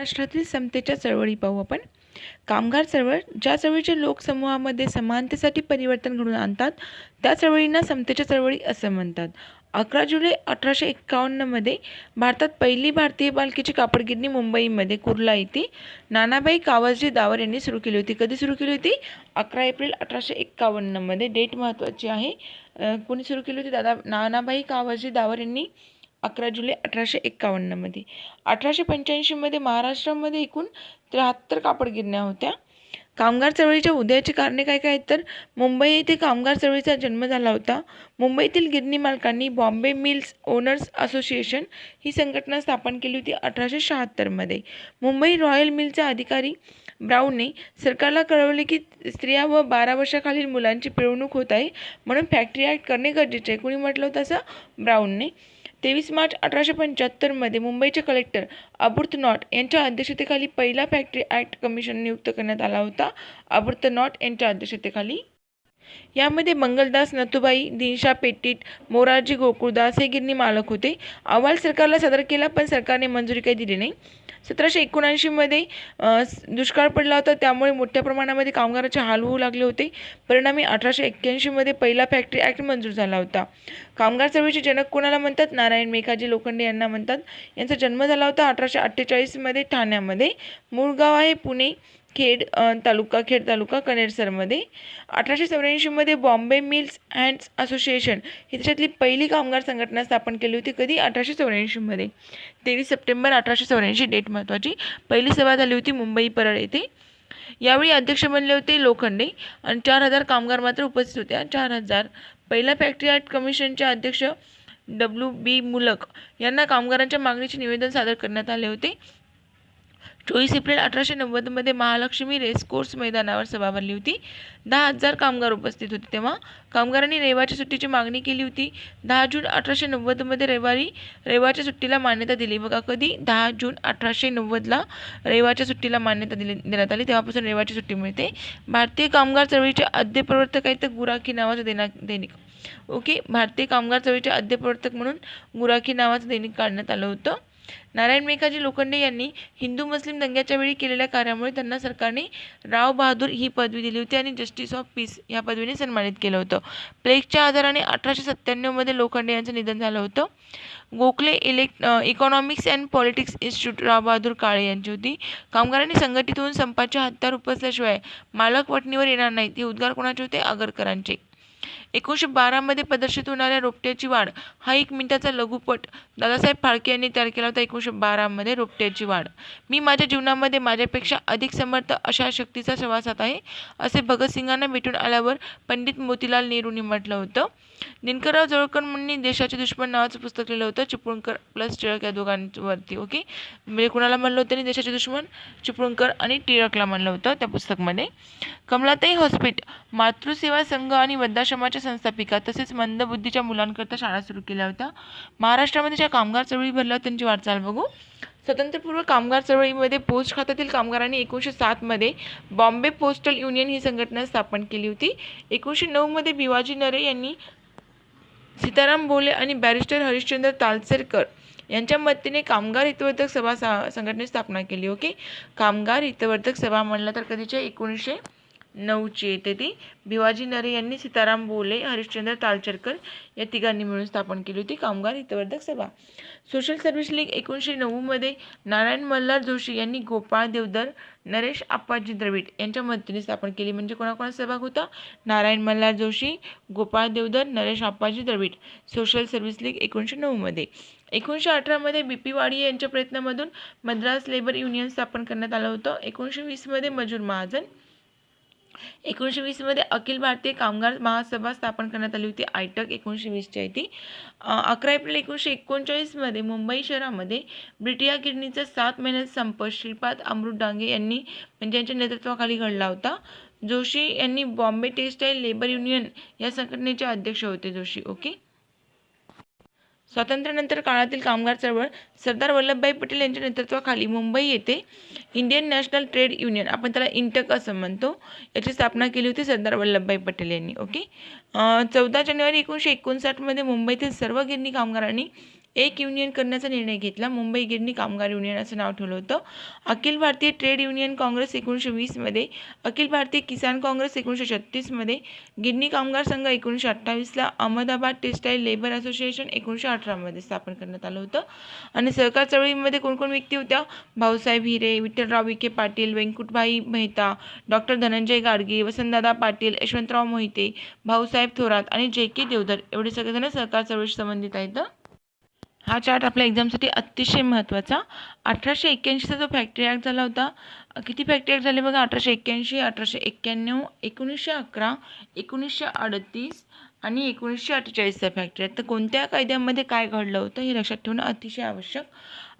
महाराष्ट्रातील समतेच्या चळवळी पाहू आपण. कामगार चळवळ ज्या चळवळीच्या लोकसमूहामध्ये समानतेसाठी परिवर्तन घडवून आणतात त्या चळवळींना समतेच्या चळवळी असं म्हणतात. 11 जुलै 1851 भारतात पहिली भारतीय बालकीची कापड गिरणी मुंबईमध्ये कुर्ला येथे नानाभाई कावसजी दावर यांनी सुरू केली होती. कधी सुरू केली होती? 11 एप्रिल 1851 डेट महत्त्वाची आहे. कोणी सुरू केली होती? नानाभाई कावसजी दावर यांनी 11 जुलै 1851 1885 महाराष्ट्रामध्ये एकूण 73 कापड गिरण्या होत्या. कामगार चळवळीच्या उदयाची कारणे काय काय आहेत तर मुंबई येथे कामगार चळवळीचा जन्म झाला होता. मुंबईतील गिरणी मालकांनी बॉम्बे मिल्स ओनर्स असोसिएशन ही संघटना स्थापन केली होती 1876 मुंबई रॉयल मिलचा अधिकारी ब्राऊनने सरकारला कळवले की स्त्रिया व 12 वर्षाखालील मुलांची पिळवणूक होत आहे, म्हणून फॅक्टरी ॲक्ट करणे गरजेचे आहे. कोणी म्हटलं होतं असं? ब्राऊनने. 23 मार्च 1875 मुंबईचे कलेक्टर आबुर्थनॉट यांच्या अध्यक्षतेखाली पहिला फॅक्टरी ॲक्ट कमिशन नियुक्त करण्यात आला होता. आबुर्थनॉट यांच्या अध्यक्षतेखाली. यामध्ये मंगलदास नथुबाई, दिनशा पेटीट, मोरारजी गोकुळदास हे गिरणी मालक होते. अहवाल सरकारला सादर केला पण सरकारने मंजुरी काही दिली नाही. 1779 दुष्काळ पडला होता, त्यामुळे मोठ्या प्रमाणामध्ये कामगारांचे हाल होऊ लागले होते. परिणामी 1881 पहिला फॅक्टरी ॲक्ट मंजूर झाला होता. कामगार चळवळीचे जनक कोणाला म्हणतात? नारायण मेघाजी लोखंडे यांना म्हणतात. यांचा जन्म झाला होता 1848 ठाण्यामध्ये. मूळ गाव आहे पुणे. खेड तालुका कणेरसरमध्ये. 1884 बॉम्बे मिल्स अँड असोसिएशन ही त्याच्यातली पहिली कामगार संघटना स्थापन केली होती. कधी? 1884 23 सप्टेंबर 1884 डेट महत्त्वाची. पहिली सभा झाली होती मुंबई परळ येथे. यावेळी अध्यक्ष बनले होते लोखंडे आणि 4000 कामगार मात्र उपस्थित होत्या. 4000. पहिल्या फॅक्टरी ॲक्ट कमिशनचे अध्यक्ष W.B. मुलक यांना कामगारांच्या मागणीचे निवेदन सादर करण्यात आले होते. 24 एप्रिल 1890 महालक्ष्मी रेसकोर्स मैदानावर सभा भरली होती. 10,000 कामगार उपस्थित होते. तेव्हा कामगारांनी रविवारच्या सुट्टीची मागणी केली होती. 10 जून 1890 रविवारच्या सुट्टीला मान्यता दिली. बघा कधी? 10 जून 1890 रविवारच्या सुट्टीला मान्यता देण्यात आली. तेव्हापासून रविवारची सुट्टी मिळते. भारतीय कामगार चळवळीचे आद्य प्रवर्तक आहेत तर गुराखी नावाचं दैनिक. ओके, भारतीय कामगार चळवळीचे आद्य प्रवर्तक म्हणून गुराखी नावाचं दैनिक काढण्यात आलं होतं. नारायण मेघाजी लोखंडे यांनी हिंदू मुस्लिम दंग्याच्या वेळी केलेल्या कार्यामुळे त्यांना सरकारने राव बहादूर ही पदवी दिली होती आणि जस्टिस ऑफ पीस या पदवीने सन्मानित केलं होतं. प्लेगच्या आजाराने 1897 लोखंडे यांचं निधन झालं होतं. Gokhale economics and politics institute Rao Bahadur Kale यांची होती. कामगारांनी संघटित होऊन संपाचे हत्यार उपसल्याशिवाय मालक वठणीवर येणार नाहीत हे उद्गार कोणाचे होते? आगरकरांचे. 1912 प्रदर्शित होणाऱ्या रोपट्याची वाढ हा 1 मिनिटाचा लघुपट दादासाहेब फाळके यांनी तयार केला होता. 1912 रोपट्याची वाढ. मी माझ्या जीवनामध्ये माझ्यापेक्षा अधिक समर्थ अशा शक्तीचा सहवासात आहे असे भगतसिंगांना भेटून आल्यावर पंडित मोतीलाल नेहरूंनी म्हटलं होतं. दिनकरराव जवळकरांनी देशाचे दुश्मन नावाचं पुस्तक लिहिलं होतं. चिपळूणकर प्लस टिळक या दोघांवरती. ओके, म्हणजे कुणाला म्हणलं होतं त्यांनी देशाचे दुश्मन? चिपळूणकर आणि टिळकला म्हणलं होतं त्या पुस्तकमध्ये. कमलाताई हॉस्पिट मातृसेवा संघ आणि वृद्धाश्रमाच्या संस्थापिका तसेच मंदबुद्धीच्या मुलांकरता शाळा सुरू केल्या होत्या. महाराष्ट्रामध्ये ज्या कामगार चळवळी भरल्या त्यांची वाटचाल बघू. स्वातंत्र्यपूर्व कामगार चळवळीमध्ये पोस्ट खात्यातील कामगारांनी 1907 बॉम्बे पोस्टल युनियन ही संघटना स्थापन केली होती. 1909 भिवाजी नरे यांनी सीताराम भोले आणि बॅरिस्टर हरिश्चंद्र तालचेकर यांच्या मदतीने कामगार हितवर्धक सभा संघटनेची स्थापना केली. ओके, कामगार हितवर्धक सभा म्हणलं तर कधीच्या? 1909 येते ती. भिवाजी नरे यांनी, सीताराम बोले, हरिश्चंद्र तालचेकर या तिघांनी मिळून स्थापन केली होती कामगार हितवर्धक सभा. Social service league 1909 Narayan Malhar Joshi यांनी गोपाळ देवधर, नरेश आप्पाजी द्रविड यांच्या मदतीने स्थापन केली. म्हणजे कोणाकोणाचा सहभाग होता? Narayan Malhar Joshi, Gopal Deodhar, Naresh Appaji Dravid. Social service league 1909 1918 BP वाडी यांच्या प्रयत्नामधून मद्रास लेबर युनियन स्थापन करण्यात आलं होतं. 1920 मजूर महाजन. 1920 अखिल भारतीय कामगार महासभा स्थापन करण्यात आली होती. आयटक 1920 आहे ती. 11 एप्रिल 1939 मुंबई शहरामध्ये ब्रिटिया गिरणीचा 7 महिन्याचा संप श्रीपाद अमृत डांगे यांनी म्हणजे यांच्या नेतृत्वाखाली घडला होता. जोशी यांनी बॉम्बे टेक्सटाईल लेबर युनियन या संघटनेचे अध्यक्ष होते जोशी. ओके, स्वातंत्र्यानंतर काळातील कामगार चळवळ सरदार वल्लभभाई पटेल यांच्या नेतृत्वाखाली मुंबई येथे इंडियन नॅशनल ट्रेड युनियन, आपण त्याला इंटक असं म्हणतो, याची स्थापना केली होती सरदार वल्लभभाई पटेल यांनी. ओके, 14 जानेवारी 1959 मुंबईतील सर्व गिरणी कामगारांनी एक युनियन करण्याचा निर्णय घेतला. मुंबई गिरणी कामगार युनियन असं नाव ठेवलं होतं. अखिल भारतीय ट्रेड युनियन काँग्रेस 1920मध्ये, अखिल भारतीय किसान काँग्रेस 1936मध्ये, गिरणी कामगार संघ 1928ला, अहमदाबाद टेक्सटाईल लेबर असोसिएशन 1918मध्ये स्थापन करण्यात आलं होतं. आणि सहकार चळवळीमध्ये कोण कोण व्यक्ती होत्या? भाऊसाहेब हिरे, विठ्ठलराव विखे पाटील, व्यंकटभाई मेहता, डॉक्टर धनंजय गाडगे, वसंतदादा पाटील, यशवंतराव मोहिते, भाऊसाहेब थोरात आणि जे.के. देवधर एवढे सगळेजण सहकार चळवळीशी संबंधित आहेत. हा चार्ट आपल्या एक्झामसाठी अतिशय महत्त्वाचा. 1881चा जो फॅक्टरी ॲक्ट झाला होता, किती फॅक्टरी ॲक्ट झाले बघा? 1881, 1891, 1911, 1938 आणि 1948चा फॅक्टरी ॲक्ट. तर कोणत्या कायद्यामध्ये काय घडलं होतं हे लक्षात ठेवणं अतिशय आवश्यक.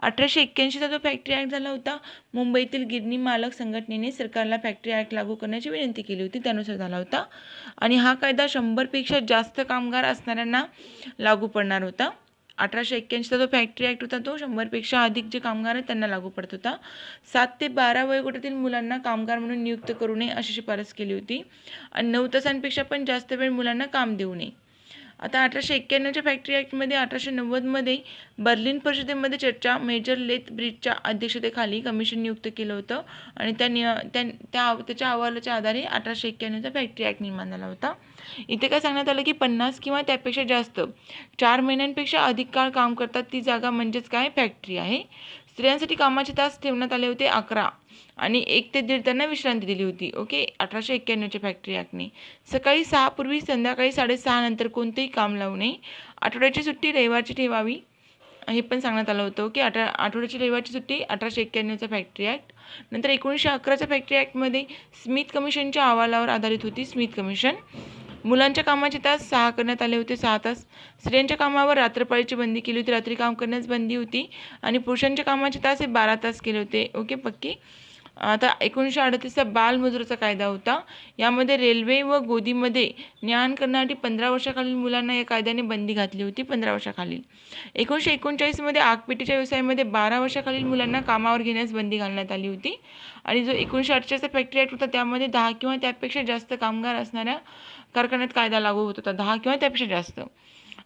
1881चा जो फॅक्टरी ॲक्ट झाला होता, मुंबईतील गिरणी मालक संघटनेने सरकारला फॅक्टरी ॲक्ट लागू करण्याची विनंती केली होती, त्यानुसार झाला होता. आणि हा कायदा 100पेक्षा जास्त कामगार असणाऱ्यांना लागू पडणार होता. 1881चा जो फॅक्टरी ॲक्ट होता तो 100पेक्षा अधिक जे कामगार आहेत त्यांना लागू पडत होता. 7 ते 12 वयोगटातील मुलांना कामगार म्हणून नियुक्त करू नये अशी शिफारस केली होती. आणि 9 तासांपेक्षा पण जास्त वेळ मुलांना काम देऊ नये. आता 1891च्या फॅक्टरी ॲक्टमध्ये 1890मध्ये बर्लिन परिषदेमध्ये चर्चा मेजर लेथ ब्रिजच्या अध्यक्षतेखाली कमिशन नियुक्त केलं होतं. आणि त्याच्या अहवालाच्या आधारे 1891चा फॅक्टरी ॲक्ट निर्माण झाला होता. इथे काय सांगण्यात आलं की 50 किंवा त्यापेक्षा जास्त 4 महिन्यांपेक्षा अधिक काळ काम करतात ती जागा म्हणजेच काय? फॅक्टरी आहे. स्त्रियांसाठी कामाचे तास ठेवण्यात आले होते 11 आणि 1 ते 1.5 त्यांना विश्रांती दिली होती. ओके, 1891च्या फॅक्टरी ॲक्टने. सकाळी 6 पूर्वी संध्याकाळी 6:30 नंतर कोणतेही काम लावू नये. आठवड्याची सुट्टी रविवारची ठेवावी हे पण सांगण्यात आलं होतं की आठवड्याची रविवारची सुट्टी 1891चा फॅक्टरी ॲक्ट. नंतर 1911च्या फॅक्टरी ॲक्टमध्ये स्मिथ कमिशनच्या अहवालावर आधारित होती. Smith commission. मुलांच्या कामाचे तास 6 करण्यात आले होते, 6 तास. स्त्रियांच्या कामावर रात्रपाळीची बंदी केली होती, रात्री काम करण्यास बंदी होती. आणि पुरुषांच्या कामाचे तास हे 12 तास केले होते. ओके, पक्की. आता 1938चा बालमजुरीचा कायदा होता. यामध्ये रेल्वे व गोदीमध्ये न्याण करण्यासाठी 15 वर्षाखालील मुलांना या कायद्याने बंदी घातली होती, 15 वर्षाखालील. 1939मध्ये आगपेटीच्या व्यवसायामध्ये 12 वर्षाखालील मुलांना कामावर घेण्यास बंदी घालण्यात आली होती. आणि जो 1948चा फॅक्टरी ॲक्ट होता त्यामध्ये 10 किंवा त्यापेक्षा जास्त कामगार असणाऱ्या कारखान्यात कायदा लागू होत होता, 10 किंवा त्यापेक्षा जास्त.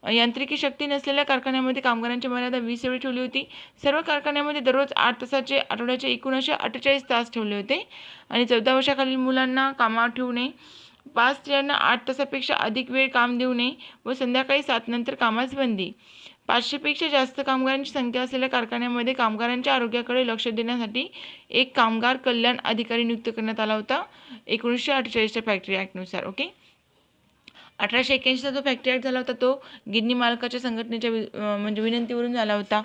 यांत्रिकी शक्ती नसलेल्या कारखान्यामध्ये कामगारांची मर्यादा 20 एवढी ठेवली होती. सर्व कारखान्यामध्ये दररोज 8 तासाचे आठवड्याचे एकूण असे 48 तास ठेवले होते. आणि 14 वर्षाखालील मुलांना कामावर ठेवू नये. 5 स्त्रियांना 8 तासापेक्षा अधिक वेळ काम देऊ नये व संध्याकाळी 7 नंतर कामास बंदी. 500पेक्षा जास्त कामगारांची संख्या असलेल्या कारखान्यामध्ये कामगारांच्या आरोग्याकडे लक्ष देण्यासाठी एक कामगार कल्याण अधिकारी नियुक्त करण्यात आला होता 1948च्या फॅक्टरी ॲक्टनुसार. ओके. 1881चा जो फॅक्टरी ॲक्ट झाला होता तो गिरणी मालकाच्या संघटनेच्या म्हणजे विनंतीवरून झाला होता.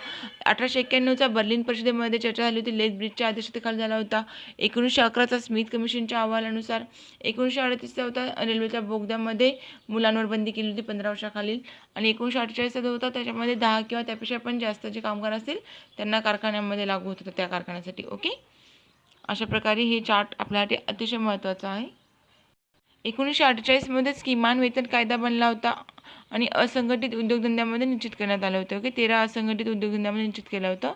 1891चा बर्लिन परिषदेमध्ये चर्चा झाली होती, लेथ ब्रिजच्या अध्यक्षतेखाली झाला होता. 1911चा स्मिथ कमिशनच्या अहवालानुसार. 1938चा होता रेल्वेच्या बोगद्यामध्ये मुलांवर बंदी केली होती 15 वर्षाखालील. आणि 1948चा जो होता त्याच्यामध्ये 10 किंवा त्यापेक्षा पण जास्त जे कामगार असतील त्यांना कारखान्यामध्ये लागू होत होतं त्या कारखान्यासाठी. ओके, अशा प्रकारे हे चार्ट आपल्यासाठी अतिशय महत्त्वाचा आहे. 1948मध्येच किमान वेतन कायदा बनला होता आणि असंघटित उद्योगधंद्यामध्ये निश्चित करण्यात आलं होतं. ओके, 13 असंघटित उद्योगधंद्यामध्ये निश्चित केलं होतं.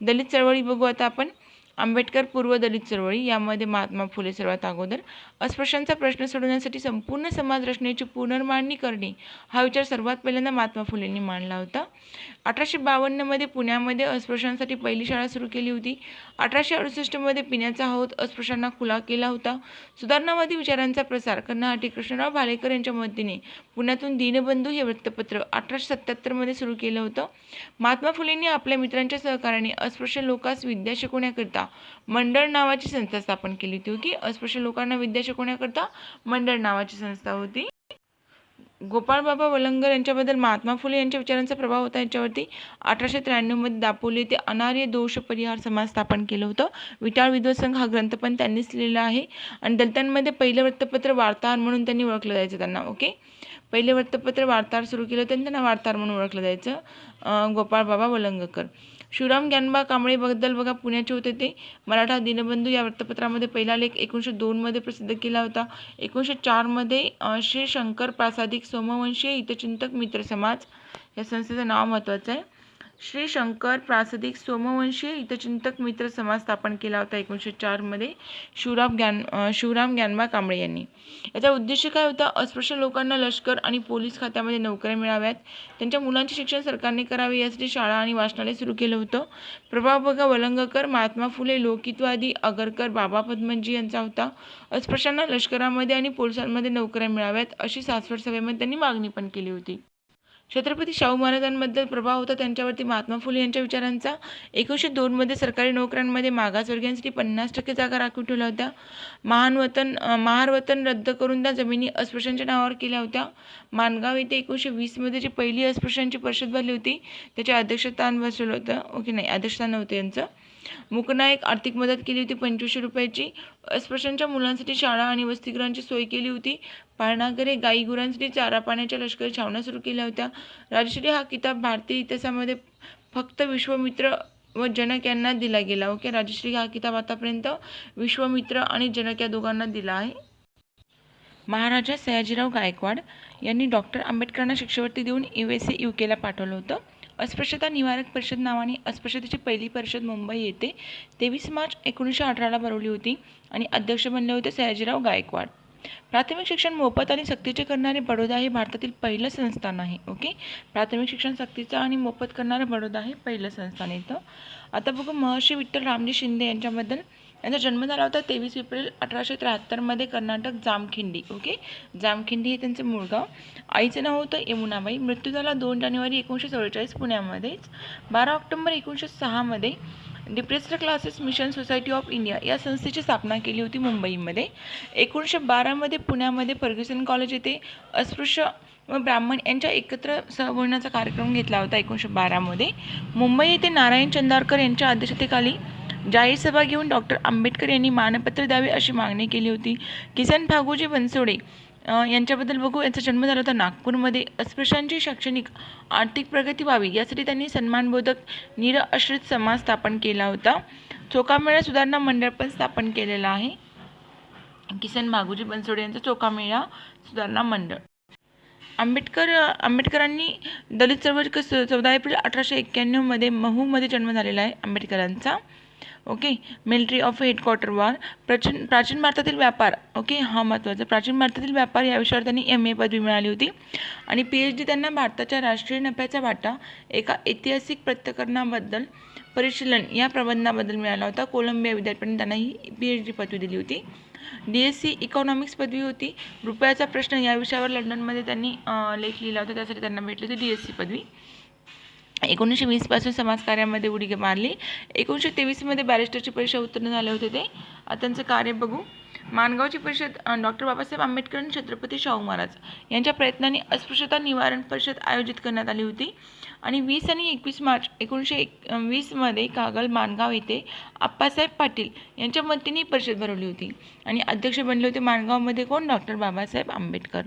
दलित चळवळी बघू आता आपण. आंबेडकर पूर्व दलित चळवळी, यामध्ये महात्मा फुले सर्वात अगोदर. अस्पृश्यांचा प्रश्न सोडवण्यासाठी संपूर्ण समाज रचनेची पुनर्मांडणी करणे हा विचार सर्वात पहिल्यांदा महात्मा फुलेंनी मांडला होता. 1852मध्ये पुण्यामध्ये अस्पृश्यांसाठी पहिली शाळा सुरू केली होती. 1868मध्ये पिण्याचा हौद अस्पृश्यांना खुला केला होता. सुधारणावादी विचारांचा प्रसार करण्यासाठी कृष्णराव भालेकर यांच्या मदतीने पुण्यातून दीनबंधू हे वृत्तपत्र 1877मध्ये सुरू केलं होतं. महात्मा फुलेंनी आपल्या मित्रांच्या सहकार्याने अस्पृश्य लोकांस विद्या शिकवण्याकरिता मंडळ नावाची संस्था स्थापन केली होती. की अस्पृश्य लोकांना विद्या शिकवण्याकरिता मंडळ नावाची संस्था होती. गोपाळबाबा वलंगर यांच्याबद्दल महात्मा फुले यांच्या विचारांचा प्रभाव होता यांच्यावरती. 1893मध्ये दापोली येथे अनार्य दोष परिहार समाज स्थापन केलं होतं. विटाळ विद्वत संघ हा ग्रंथ पण त्यांनीच लिहिलेला आहे. आणि दलितांमध्ये पहिलं वृत्तपत्र वार्ताहर म्हणून त्यांनी ओळखलं जायचं त्यांना. ओके, पहिले वृत्तपत्र वार्ताहर सुरू केलं त्यांनी, त्यांना वार्ताहर म्हणून ओळखलं जायचं. गोपाळबाबा वलंगकर. शिवराम ज्ञानबा कांबळे बद्दल बघा, पुण्याचे होते ते. मराठा दीनबंधू या वृत्तपत्रामध्ये पहिला लेख 1902मध्ये प्रसिद्ध केला होता. 1904मध्ये श्री शंकर प्रासादिक सोमवंशीय हितचिंतक मित्र समाज या संस्थेचं नाव महत्त्वाचं आहे. श्री शंकर प्रासादिक सोमवंशीय हितचिंतक मित्र समाज स्थापन केला होता 1904 मध्ये शिवराम ज्ञानबा कांबळे यांनी. याचा उद्देश काय होता? अस्पृश्य लोकांना लष्कर आणि पोलीस खात्यामध्ये नोकऱ्या मिळाव्यात, त्यांच्या मुलांचे शिक्षण सरकारने करावे यासाठी शाळा आणि वाचनालय सुरू केलं होतं. प्रभाव बघा वलंगकर, महात्मा फुले, लोकहितवादी आगरकर, बाबा पदमनजी यांचा होता. अस्पृश्यांना लष्करामध्ये आणि पोलिसांमध्ये नोकऱ्या मिळाव्यात अशी सासवड सभेमध्ये त्यांनी मागणी पण केली होती. छत्रपती शाहू महाराजांबद्दल प्रभाव होता त्यांच्यावरती महात्मा फुले यांच्या विचारांचा. 1902 मध्ये सरकारी नोकऱ्यांमध्ये मागासवर्गीयांसाठी 50% जागा राखीव ठेवल्या होत्या. महार वतन रद्द करून त्या जमिनी अस्पृश्यांच्या नावावर केल्या होत्या. माणगाव येथे 1920 मध्ये जी पहिली अस्पृश्यांची परिषद भरली होती त्याचे अध्यक्षस्थान बसवलं होतं. अध्यक्षस्थान नव्हतं यांचं. मूकनायक आर्थिक मदत केली होती 2500 रुपयाची. अस्पृश्यांच्या मुलांसाठी शाळा आणि वसतिगृहांची सोय केली होती. पाळणाघरे, गाई गुरांसाठी चारा पाण्याच्या लष्करी छावण्या सुरू केल्या होत्या. राजश्री हा किताब भारतीय इतिहासामध्ये फक्त विश्वामित्र व जनक यांना दिला गेला. राजश्री हा किताब आतापर्यंत विश्वामित्र आणि जनक या दोघांना दिला आहे. महाराजा सयाजीराव गायकवाड यांनी डॉक्टर आंबेडकरांना शिष्यवृत्ती देऊन USA UK पाठवलं होतं. अस्पृश्यता निवारक परिषद नावाने अस्पृश्यतेची पहिली परिषद मुंबई येथे 23 मार्च 1918 भरवली होती आणि अध्यक्ष बनले होते सयाजीराव गायकवाड. प्राथमिक शिक्षण मोफत आणि सक्तीचे करणारे बडोदा हे भारतातील पहिलं संस्थान आहे. प्राथमिक शिक्षण सक्तीचं आणि मोफत करणारे बडोदा हे पहिलं संस्थान येतं. आता बघू महर्षी विठ्ठल रामजी शिंदे यांच्याबद्दल. यांचा जन्म झाला होता 23 एप्रिल 1873 मध्ये कर्नाटक जामखिंडी. जामखिंडी हे त्यांचे मूळ गाव. आईचं नाव होतं यमुनाबाई. मृत्यू झाला 2 जानेवारी 1944 पुण्यामध्येच. 12 ऑक्टोबर 1906 मध्ये depressed classes mission society of India या संस्थेची स्थापना केली होती मुंबईमध्ये. 1912 मध्ये पुण्यामध्ये फर्ग्युसन कॉलेज येथे अस्पृश्य व ब्राह्मण यांच्या एकत्र सहभोजनाचा कार्यक्रम घेतला होता 1912 मध्ये. मुंबई येथे नारायण चंदावरकर यांच्या अध्यक्षतेखाली जाहीर सभा घेऊन डॉक्टर आंबेडकर यांनी मानपत्र द्यावे अशी मागणी केली होती. किसन भागोजी बनसोडे यांच्याबद्दल बघू. यांचा जन्म झाला होता नागपूरमध्ये. अस्पृश्यांची शैक्षणिक आर्थिक प्रगती व्हावी यासाठी त्यांनी सन्मानबोधक निरआश्रित समाज स्थापन केला होता. चोखामेळा सुधारणा मंडळ पण स्थापन केलेला आहे. किसन भागोजी बनसोडे यांचा चोखामेळा सुधारणा मंडळ. आंबेडकरांनी दलित चळवळ 14 एप्रिल 1891 मध्ये महूमध्ये जन्म झालेला आहे आंबेडकरांचा. Military of headquarter war. प्राचीन भारतातील व्यापार. हा महत्त्वाचा. प्राचीन भारतातील व्यापार या विषयावर त्यांनी MA पदवी मिळाली होती आणि PhD त्यांना भारताच्या राष्ट्रीय नफ्याचा वाटा एका ऐतिहासिक प्रकरणाबद्दल परिशीलन या प्रबंधाबद्दल मिळाला होता. कोलंबिया विद्यापीठाने त्यांना ही PhD पदवी दिली होती. DSc इकॉनॉमिक्स पदवी होती. रुपयाचा प्रश्न या विषयावर लंडनमध्ये त्यांनी लेख लिहिला होता, त्यासाठी त्यांना भेटली होती DSc पदवी. 1920 पासून समाजकार्यामध्ये उडी मारली. 1923 मध्ये बॅरिस्टरची परीक्षा उत्तीर्ण झाले होते ते. त्यांचं कार्य बघू. माणगावची परिषद डॉक्टर बाबासाहेब आंबेडकर आणि छत्रपती शाहू महाराज यांच्या प्रयत्नांनी अस्पृश्यता निवारण परिषद आयोजित करण्यात आली होती आणि 20 आणि 21 मार्च 1920 मध्ये कागल माणगाव येथे आप्पासाहेब पाटील यांच्या मदतीने परिषद भरवली होती आणि अध्यक्ष बनले होते माणगावमध्ये कोण? डॉक्टर बाबासाहेब आंबेडकर.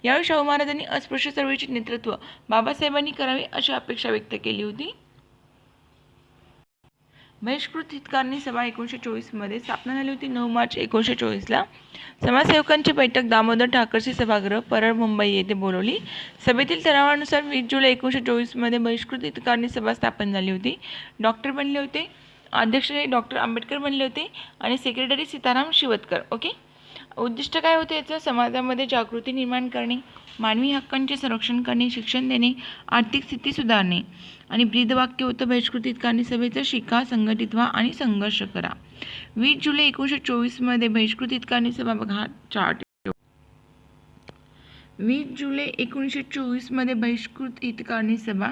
यावेळी शाहू महाराजांनी अस्पृश्य चळवळीचे नेतृत्व बाबासाहेबांनी करावे अशी अपेक्षा व्यक्त केली होती. बहिष्कृत हितकारणी सभा 1924 मध्ये स्थापना झाली होती. 9 मार्च 1924 ला समाजसेवकांची बैठक दामोदर ठाकरसी सभागृह परळ मुंबई येथे बोलवली. सभेतील ठरावानुसार 20 जुलै 1924 मध्ये बहिष्कृत हितकारणी सभा स्थापन झाली होती. डॉक्टर बनले होते, अध्यक्ष डॉक्टर आंबेडकर बनले होते आणि सेक्रेटरी सीताराम शिवतकर. उद्दिष्ट काय होते याचं? समाजामध्ये जागृती निर्माण करणे, मानवी हक्कांचे संरक्षण करणे, शिक्षण देणे, आर्थिक स्थिती सुधारणे आणि ब्रीदवाक्य होतं बहिष्कृत हितकारणी सभेचं, शिका, संघटित व्हा आणि संघर्ष करा. 20 जुलै 1924 मध्ये बहिष्कृत हितकारणी सभा बघा चार्ट. 20 जुलै 1924 मध्ये बहिष्कृत हितकारणी सभा.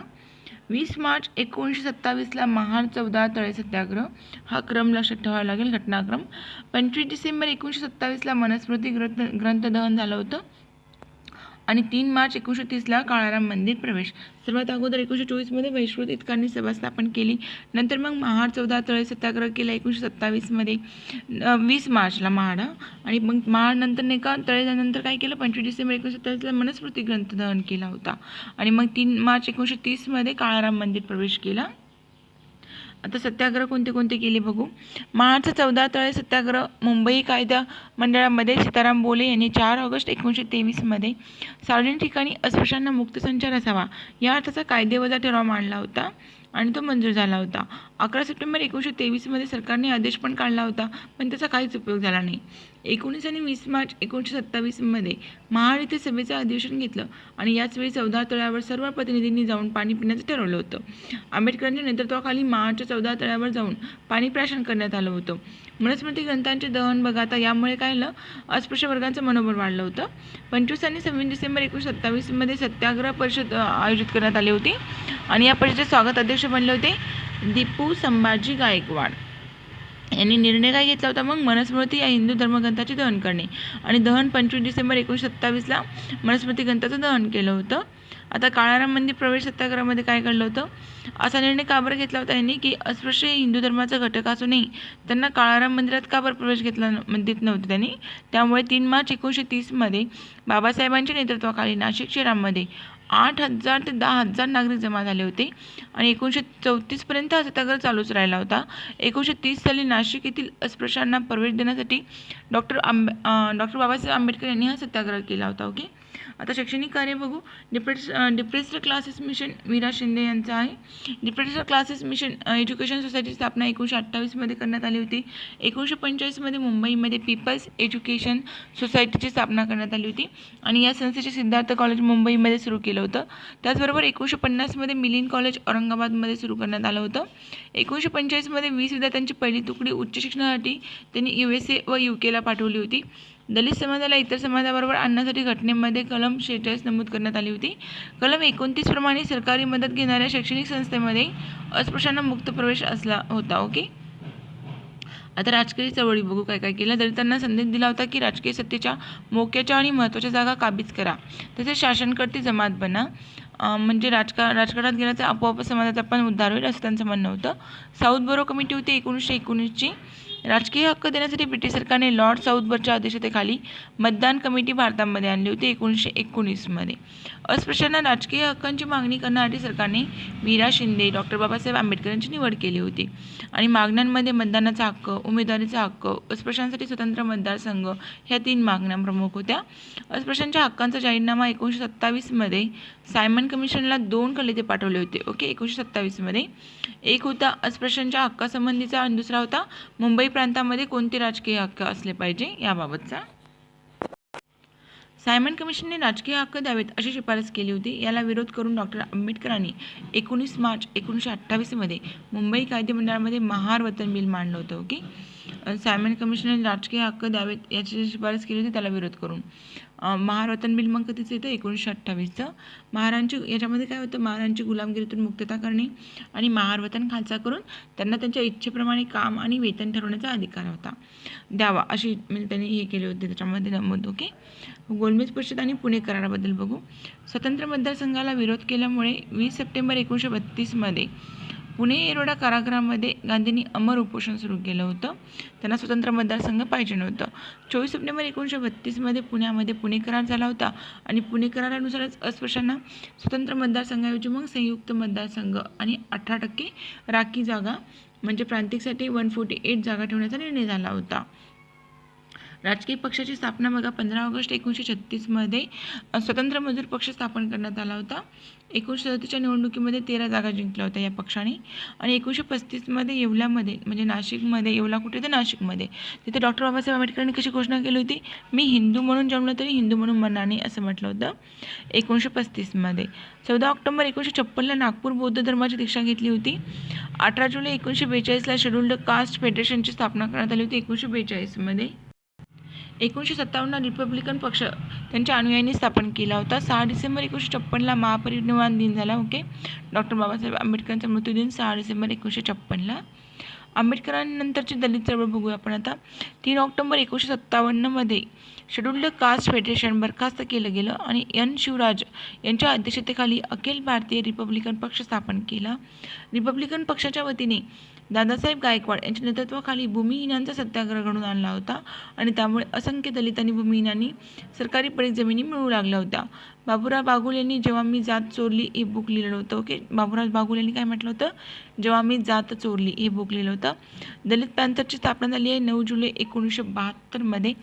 20 मार्च 1927 ला महाड 14 तळे सत्याग्रह. हा क्रम लक्षात ठेवावा लागेल, घटनाक्रम. 25 डिसेंबर 1927 ला मनुस्मृती ग्रंथ दहन झालं होतं आणि 3 मार्च 1930 ला काळाराम मंदिर प्रवेश. सर्वात अगोदर 1924 मध्ये बहिष्कृत हितकारणी सभा स्थापन केली. नंतर मग महाड 14 तळे सत्याग्रह केला 1927 मध्ये 20 मार्चला महाड आणि मग महाड नंतर नाही का तळेनंतर काय केलं? 25 डिसेंबर 1927 ला मनुस्मृती ग्रंथ दहन केला होता आणि मग 3 मार्च 1930 मध्ये काळाराम मंदिर प्रवेश केला. आता सत्याग्रह कोणते कोणते केले बघू. महाडचा 14 तळे सत्याग्रह मुंबई कायदा मंडळामध्ये सीताराम बोले यांनी 4 ऑगस्ट 1923 मध्ये सार्वजनिक ठिकाणी अस्पृश्यांना मुक्त संचार असावा या अर्थाचा कायदेवजा ठराव मांडला होता आणि तो मंजूर झाला होता. 11 सप्टेंबर 1923 सरकारने आदेश पण काढला होता, पण त्याचा काहीच उपयोग झाला नाही. 19 आणि 20 मार्च 1927 महाड येथे सभेचं अधिवेशन घेतलं आणि याच वेळी 14 तळ्यावर सर्व प्रतिनिधींनी जाऊन पाणी पिण्याचं ठरवलं होतं. आंबेडकरांच्या नेतृत्वाखाली महाडच्या 14 तळ्यावर जाऊन पाणी प्राशन करण्यात आलं होतं. मनुस्मृती ग्रंथांचे दहन बघा, आता यामुळे काय झालं, अस्पृश्य वर्गाचं मनोबल वाढलं होतं. 25 आणि 26 डिसेंबर 1927 सत्याग्रह परिषद आयोजित करण्यात आली होती आणि या परिषदेचे स्वागत अध्यक्ष बनले होते दीपू संभाजी गायकवाड यांनी निर्णय काय घेतला होता, मग मनुस्मृती या हिंदू धर्मग्रंथाचे दहन करणे आणि दहन 25 डिसेंबर 1927 मनुस्मृती ग्रंथाचं दहन केलं होतं. आता काळाराम मंदिर प्रवेश सत्याग्रहामध्ये काय घडलं होतं, असा निर्णय का बरं घेतला होता यांनी की अस्पृश्य हिंदू धर्माचा घटक असूनही त्यांना काळाराम मंदिरात का बरं प्रवेश घेतला देत नव्हतं त्यांनी. त्यामुळे 3 मार्च 1930 बाबासाहेबांच्या नेतृत्वाखाली नाशिक शहरामध्ये 8,000 ते 10,000 नागरिक जमा झाले होते आणि 1934 हा सत्याग्रह चालूच राहिला होता. 1930 साली नाशिक येथील अस्पृश्यांना प्रवेश देण्यासाठी डॉक्टर बाबासाहेब आंबेडकर यांनी हा सत्याग्रह केला होता. ओके, आता शैक्षणिक कार्य बघू. डिप्रेस्ड क्लासेस मिशन वीरा शिंदे यांचं आहे. डिप्रेस्ड क्लासेस मिशन एज्युकेशन सोसायटीची स्थापना 1928 करण्यात आली होती. 1945 मुंबईमध्ये पीपल्स एज्युकेशन सोसायटीची स्थापना करण्यात आली होती आणि या संस्थेचे सिद्धार्थ कॉलेज मुंबईमध्ये सुरू केलं होतं. त्याचबरोबर 1950 मिलिंद कॉलेज औरंगाबादमध्ये सुरू करण्यात आलं होतं. 1945 20 विद्यार्थ्यांची पहिली तुकडी उच्च शिक्षणासाठी त्यांनी USA व UK ला पाठवली होती. दलित समाजाला इतर समाजाबरोबर आणण्यासाठी घटनेमध्ये कलम 46 नमूद करण्यात आली होती. कलम 29 प्रमाणे सरकारी मदत घेणाऱ्या शैक्षणिक संस्थेमध्ये अस्पृश्यांना मुक्त प्रवेश असला होता. ओके, आता राजकीय चळवळी बघू. काय काय केलं, दलितांना संदेश दिला होता की राजकीय सत्तेच्या मोक्याच्या आणि महत्त्वाच्या जागा काबीज करा, तसेच शासनकर्ते जमात बना, म्हणजे राजकारणात गेल्याचा आपोआप समाजाचा पण उद्धार होईल असं त्यांचं म्हणणं होतं. साऊथ बोरो कमिटी होती 1919ची. राजकीय हक्क देण्यासाठी ब्रिटिश सरकारने लॉर्ड साऊथबरोच्या अध्यक्षतेखाली मतदान कमिटी भारतामध्ये आणली होती 1919 अस्पृश्यांना राजकीय हक्कांची मागणी करण्यासाठी सरकारने वीरा शिंदे, डॉक्टर बाबासाहेब आंबेडकर यांची निवड केली होती आणि मागण्यांमध्ये मतदानाचा हक्क, उमेदवारीचा हक्क, अस्पृश्यांसाठी स्वतंत्र मतदारसंघ ह्या 3 मागण्या प्रमुख होत्या. अस्पृश्यांच्या हक्कांचा जाहीरनामा 1927 सायमन कमिशनला 2 खलेते पाठवले होते. ओके, 1927 एक होता अस्पृश्यांच्या हक्कासंबंधीचा आणि दुसरा होता मुंबई प्रांतामध्ये कोणते राजकीय हक्क असले पाहिजे याबाबतचा. सायमन कमिशनने राजकीय हक्क द्यावेत अशी शिफारस केली होती. याला विरोध करून डॉक्टर आंबेडकरांनी 19 मार्च 1928 मुंबई कायदेमंडळामध्ये महार वतन बिल मांडलं होतं. ओके, सायमन कमिशनने राजकीय हक्क द्यावेत याची शिफारस केली होती त्याला विरोध करून. महार वतन बिल मग कधीचं येतं, 1928. महारांची याच्यामध्ये काय होतं, महारांची गुलामगिरीतून मुक्तता करणे आणि महार वतन खालसा करून त्यांना त्यांच्या इच्छेप्रमाणे काम आणि वेतन ठरवण्याचा अधिकार होता द्यावा अशी म्हणजे त्यांनी हे केले होते त्याच्यामध्ये नमूद. ओके, गोलमेज परिषद आणि पुणे कराराबद्दल बघू. स्वतंत्र मतदारसंघाला विरोध केल्यामुळे 20 सप्टेंबर 1932 पुणे येरवडा कारागृहामध्ये गांधींनी अमर उपोषण सुरू केलं होतं. त्यांना स्वतंत्र मतदारसंघ पाहिजे नव्हतं. 24 सप्टेंबर 1932 पुण्यामध्ये पुणे करार झाला होता आणि पुणे करारानुसारच अस्पृश्यांना स्वतंत्र मतदारसंघाऐवजी मग संयुक्त मतदारसंघ आणि 18% राखी जागा म्हणजे प्रांतिकसाठी 148 जागा ठेवण्याचा निर्णय झाला होता. राजकीय पक्षाची स्थापना बघा. 15 ऑगस्ट 1936 स्वतंत्र मजूर पक्ष स्थापन करण्यात आला होता. 1937च्या निवडणुकीमध्ये 13 जागा जिंकल्या होत्या या पक्षाने आणि 1935 येवल्यामध्ये म्हणजे नाशिकमध्ये, येवला कुठे तर नाशिकमध्ये, तिथे डॉक्टर बाबासाहेब आंबेडकरांनी कशी घोषणा केली होती, मी हिंदू म्हणून जन्मलो तरी हिंदू म्हणून मरणार नाही असं म्हटलं होतं 1935. 14 ऑक्टोबर 1956 नागपूर बौद्ध धर्माची दीक्षा घेतली होती. 18 जुलै 1942 शेड्युल्ड कास्ट फेडरेशनची स्थापना करण्यात आली होती 1942. 1957 रिपब्लिकन पक्ष त्यांच्या अनुयायांनी स्थापन केला होता. 6 डिसेंबर 1956 महापरिनिर्वाण दिन झाला. ओके, डॉक्टर बाबासाहेब आंबेडकरांचा मृत्यूदिन 6 डिसेंबर 1956. आंबेडकरांनंतरची दलित चळवळ बघूया आपण आता. 3 ऑक्टोबर 1957 शेड्युल्ड कास्ट फेडरेशन बरखास्त केलं गेलं आणि एन शिवराज यांच्या अध्यक्षतेखाली अखिल भारतीय रिपब्लिकन पक्ष स्थापन केला. रिपब्लिकन पक्षाच्या वतीने दादासाहेब गायकवाड यांच्या नेतृत्वाखाली भूमिहीनांचा सत्याग्रह घडवून आणला होता आणि त्यामुळे असंख्य दलित आणि भूमिहीनांनी सरकारी पडीक जमिनी मिळू लागल्या होत्या. बाबूराव बागुल यांनी जेव्हा मी जात चोरली हे बुक लिहिलं होतं. ओके, बाबूराव बागुल यांनी काय म्हटलं होतं, जेव्हा मी जात चोरली हे बुक लिहिलं होतं. दलित पॅंथरची स्थापना झाली आहे 9 जुलै 1972.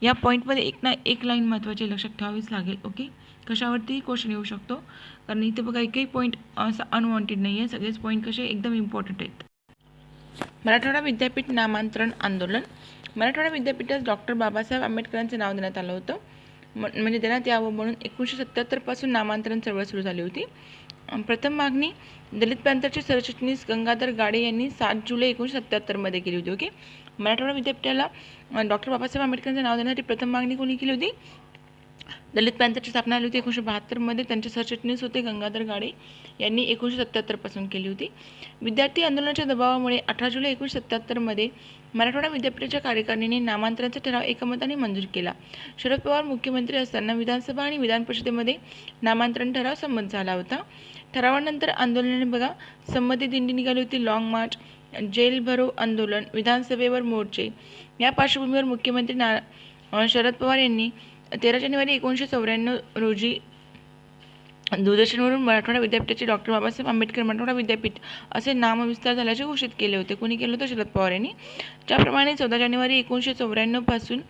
या पॉईंटमध्ये एक ना एक लाईन महत्त्वाची लक्षात ठेवावीच लागेल. ओके, कशावरती क्वेश्चन येऊ शकतो. कारण इथे बघा एकही पॉईंट असं अनवॉन्टेड नाही आहे, सगळेच पॉईंट कसे एकदम इम्पॉर्टंट आहेत. मराठवाडा विद्यापीठ नामांतरण आंदोलन. मराठवाडा विद्यापीठास डॉक्टर बाबासाहेब आंबेडकरांचे नाव देण्यात आलं होतं, म्हणजे देण्यात यावं म्हणून 1977 पासून नामांतरण चळवळ सुरू झाली होती. प्रथम मागणी दलित प्रांताचे सरचिटणीस गंगाधर गाडे यांनी 7 जुलै 1977 मध्ये केली होती. ओके, मराठवाडा विद्यापीठाला डॉक्टर बाबासाहेब आंबेडकरांचे नाव देण्यासाठी प्रथम मागणी कोणी केली होती? दलित पॅंथरची स्थापना झाली होती 1972 मध्ये. त्यांचे सरचिटणीस होते गंगाधर गाडे यांनी 1977 पासून केली होती. विद्यार्थी आंदोलनाच्या दबावामुळे 18 जुलै 1977 मध्ये मराठवाडा विद्यापीठाच्या कार्यकारिणीने नामांतराचा ठराव एकमताने मंजूर केला. शरद पवार मुख्यमंत्री असताना विधानसभा आणि विधान परिषदेमध्ये नामांतरण ठराव संमत झाला होता. ठरावानंतर आंदोलनाने बघा संमती दिंडी निघाली होती, लॉंग मार्च, जेल भरो आंदोलन, विधानसभेवर मोर्चे. या पार्श्वभूमीवर मुख्यमंत्री शरद पवार यांनी 13 जानेवारी 1994 रोजी दूरदर्शनवरून मराठवाडा विद्यापीठाचे डॉक्टर बाबासाहेब आंबेडकर मराठवाडा विद्यापीठ असे नामविस्तार झाल्याचे घोषित केले होते. कोणी केलं होतं? शरद पवार यांनी. ज्याप्रमाणे 14 जानेवारी 1994 पासून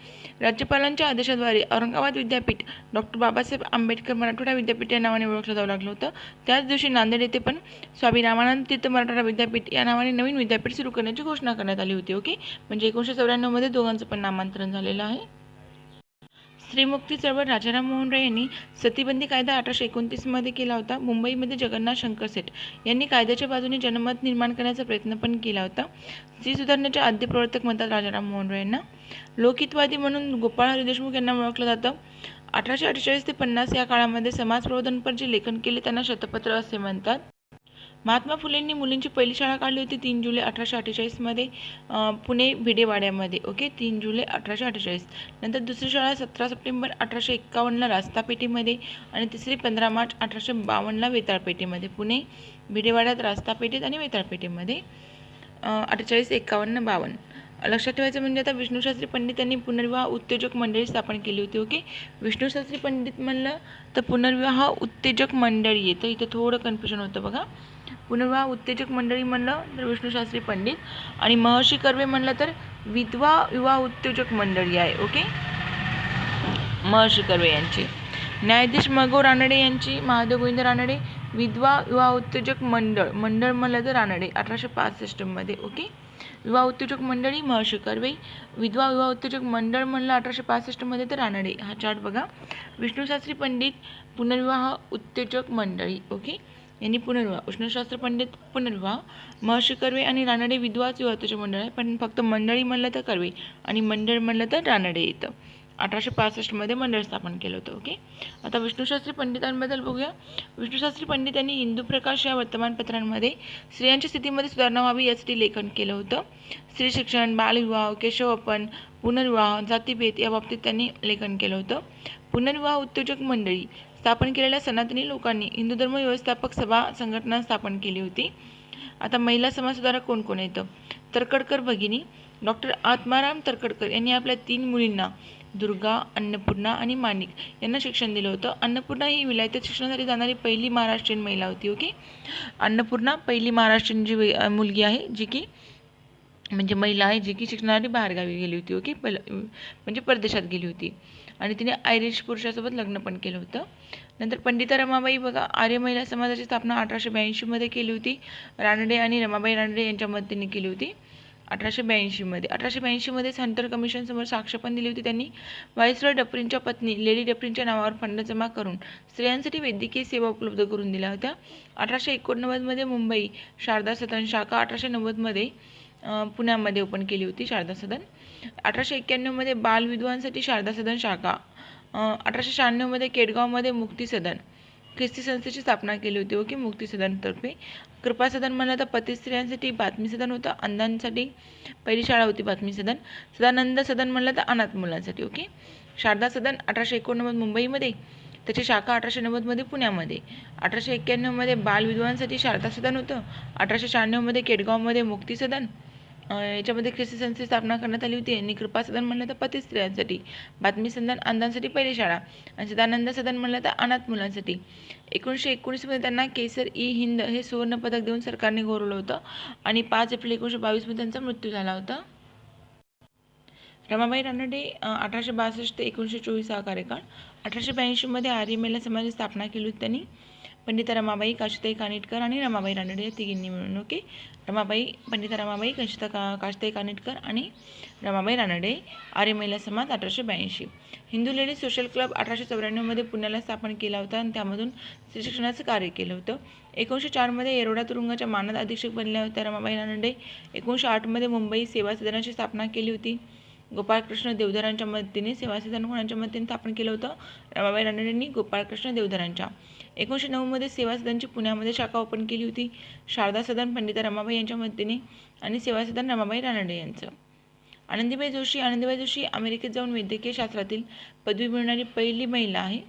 राज्यपालांच्या आदेशाद्वारे औरंगाबाद विद्यापीठ डॉक्टर बाबासाहेब आंबेडकर मराठवाडा विद्यापीठ या नावाने ओळखलं जाऊ लागलं होतं. त्याच दिवशी नांदेड येथे पण स्वामी रामानंद तीर्थ मराठवाडा विद्यापीठ या नावाने नवीन विद्यापीठ सुरू करण्याची घोषणा करण्यात आली होती. ओके, म्हणजे 1994 मध्ये दोघांचं पण नामांतरण झालेलं आहे. स्त्रीमुक्ती चळवळ राजाराम मोहन राय यांनी सतीबंदी कायदा 1829 मध्ये केला होता. मुंबईमध्ये जगन्नाथ शंकर सेठ यांनी कायद्याच्या बाजूने जनमत निर्माण करण्याचा प्रयत्न पण केला होता. स्त्री सुधारणेचे आद्य प्रवर्तक म्हणतात राजाराम मोहन राय यांना. लोकहितवादी म्हणून गोपाळ हरी देशमुख यांना ओळखलं जातं. 1848 ते 50 या काळामध्ये समाज प्रबोधनपर जे लेखन केले त्यांना शतपत्र असे म्हणतात. महात्मा फुलेंनी मुलींची पहिली शाळा काढली होती 3 जुलै 1848 मध्ये पुणे भिडेवाड्यामध्ये. ओके, 3 जुलै 1848. नंतर दुसरी शाळा 17 सप्टेंबर 1851 रास्तापेठेमध्ये आणि तिसरी 15 मार्च 1852 वेताळपेठेमध्ये. पुणे भिडेवाड्यात, रास्तापेठेत आणि वेताळपेठेमध्ये 48, 51, 52. लक्षात ठेवायचं म्हणजे आता विष्णुशास्त्री पंडित यांनी पुनर्विवाह उत्तेजक मंडळी स्थापन केली होती. ओके, विष्णुशास्त्री पंडित म्हणलं तर पुनर्विवाह उत्तेजक मंडळी येतं, इथे थोडं कन्फ्युजन होतं बघा. पुनर्विवाह उत्तेजक मंडळी म्हणलं तर विष्णुशास्त्री पंडित, आणि महर्षी कर्वे म्हणलं तर विधवा विवाह उत्तेजक मंडळी आहे. ओके, महर्षी कर्वे यांची. न्यायाधीश मगो रानडे यांची महादेव गोविंद रानडे विधवा विवाह उत्तेजक मंडळ म्हणलं तर रानडे 1865 मध्ये. ओके, विवाह उत्तेजक मंडळी महर्षी कर्वे, विधवा विवाह उत्तेजक मंडळ म्हणलं 1865 मध्ये तर रानडे. हा चार्ट बघा. विष्णुशास्त्री पंडित पुनर्विवाह उत्तेजक मंडळी. ओके, यांनी पुनर्विवाह. विष्णुशास्त्री पंडित पुनर्विवाह, महर्षी कर्वे आणि रानडे विधवा विवाह उत्तेजक मंडळ आहे, पण फक्त मंडळी म्हणलं तर कर्वे आणि मंडळ म्हणलं तर रानडे येतं. 1865 मध्ये मंडळ स्थापन केलं होतं. ओके, आता विष्णुशास्त्री पंडितांबद्दल बघूया. विष्णुशास्त्री पंडित यांनी हिंदू प्रकाश या वर्तमानपत्रांमध्ये स्त्रियांच्या स्थितीमध्ये सुधारणा व्हावी यासाठी लेखन केलं होतं. स्त्री शिक्षण, बालविवाह, केशवपन, पुनर्विवाह, जातीभेद या बाबतीत त्यांनी लेखन केलं होतं. पुनर्विवाह उत्तेजक मंडळी स्थापन केलेल्या सनातनी लोकांनी हिंदू धर्म व्यवस्थापक सभा संघटना स्थापन केली होती. आता महिला समाजसुधारक कोण कोण येतं? तरखडकर भगिनी डॉक्टर आत्माराम तरखडकर यांनी आपल्या 3 मुलींना दुर्गा, अन्नपूर्णा आणि माणिक यांना शिक्षण दिलं होतं. अन्नपूर्णा ही विलायतेत शिक्षणासाठी जाणारी पहिली महाराष्ट्रीयन महिला होती. ओके, अन्नपूर्णा पहिली महाराष्ट्रीयन जी मुलगी आहे जी की म्हणजे महिला आहे जी की शिक्षणासाठी बाहेरगावी गेली होती. ओके, म्हणजे परदेशात गेली होती आणि तिने आयरिश पुरुषासोबत लग्न पण केलं होतं. नंतर पंडिता रमाबाई बघा, आर्य महिला समाजाची स्थापना 1882 मध्ये केली होती. रानडे आणि रमाबाई रानडे यांच्या मदतीने केली होती 1882 मध्ये. 1882 मध्ये हंटर कमिशन समोर साक्ष पण दिली होती त्यांनी. व्हाईसरॉय डफरींच्या पत्नी लेडी डफरींच्या नावावर फंड जमा करून स्त्रियांसाठी वैद्यकीय सेवा उपलब्ध करून दिल्या होत्या. 1889 मध्ये मुंबई शारदा सदन शाखा 1890 मध्ये पुण्यामध्ये ओपन केली होती शारदा सदन. 1891 मध्ये बालविधवांसाठी शारदा सदन शाखा. 1896 मध्ये केडगावमध्ये मुक्ती सदन ख्रिस्ती संस्थेची स्थापना केली होती. ओके, मुक्ती सदनतर्फे. कृपा सदन म्हणलं तर पती स्त्रियांसाठी बातमी सदन होतं. अंधांसाठी पहिली शाळा होती बातमी सदन. सदानंद सदन म्हणलं तर अनाथ मुलांसाठी. ओके, शारदा सदन 1889 मुंबईमध्ये, त्याची शाखा 1890 मध्ये पुण्यामध्ये. 1891 मध्ये बालविधवांसाठी शारदा सदन होतं. 1896 मध्ये केडगावमध्ये मुक्ती सदन, याच्यामध्ये ख्रिस्ती संस्थेची स्थापना करण्यात आली होती. आणि कृपा सदन म्हणलं तर पती स्त्रियांसाठी, बातमी सदन अंधांसाठी पहिली शाळा, आणि सदानंद सदन म्हणलं तर अनाथ मुलांसाठी. 1919 मध्ये त्यांना केसर-ई-हिंद हे सुवर्ण पदक देऊन सरकारने गौरवलं होतं आणि 5 एप्रिल 1922 मध्ये त्यांचा मृत्यू झाला होता. रमाबाई रानडे 1862 ते 1924 हा कार्यकाळ. 1882 मध्ये आर्य महिला समाजाची स्थापना केली होती त्यांनी. पंडिता रमाबाई, काशीताई कानिटकर आणि रमाबाई रानडे या तिघींनी मिळून. ओके, पंडिता रमाबाई, काशीताई कानिटकर आणि रमाबाई रानडे. आर्य महिला समाज 1882. हिंदू लेडीज सोशल क्लब 1894 पुण्याला स्थापन केला होता आणि त्यामधून स्त्री शिक्षणाचं कार्य केलं होतं. 1904 येरोडा तुरुंगाच्या मानद अधीक्षक बनल्या होत्या रमाबाई रानडे. 1908 मुंबई सेवा सदनाची स्थापना केली होती. गोपाळकृष्ण देवधरांच्या मदतीने सेवा सदन कोणाच्या मदतीने स्थापन केलं होतं? रमाबाई रानडेंनी गोपाळकृष्ण देवधरांच्या. 1909 सेवा सदनची पुण्यामध्ये शाखा ओपन केली होती. शारदा सदन पंडिता रमाबाई यांच्या मदतीने आणि सेवा सदन रमाबाई रानडे यांचं. आनंदीबाई जोशी अमेरिकेत जाऊन वैद्यकीय शास्त्रातील पदवी मिळणारी पहिली महिला आहे.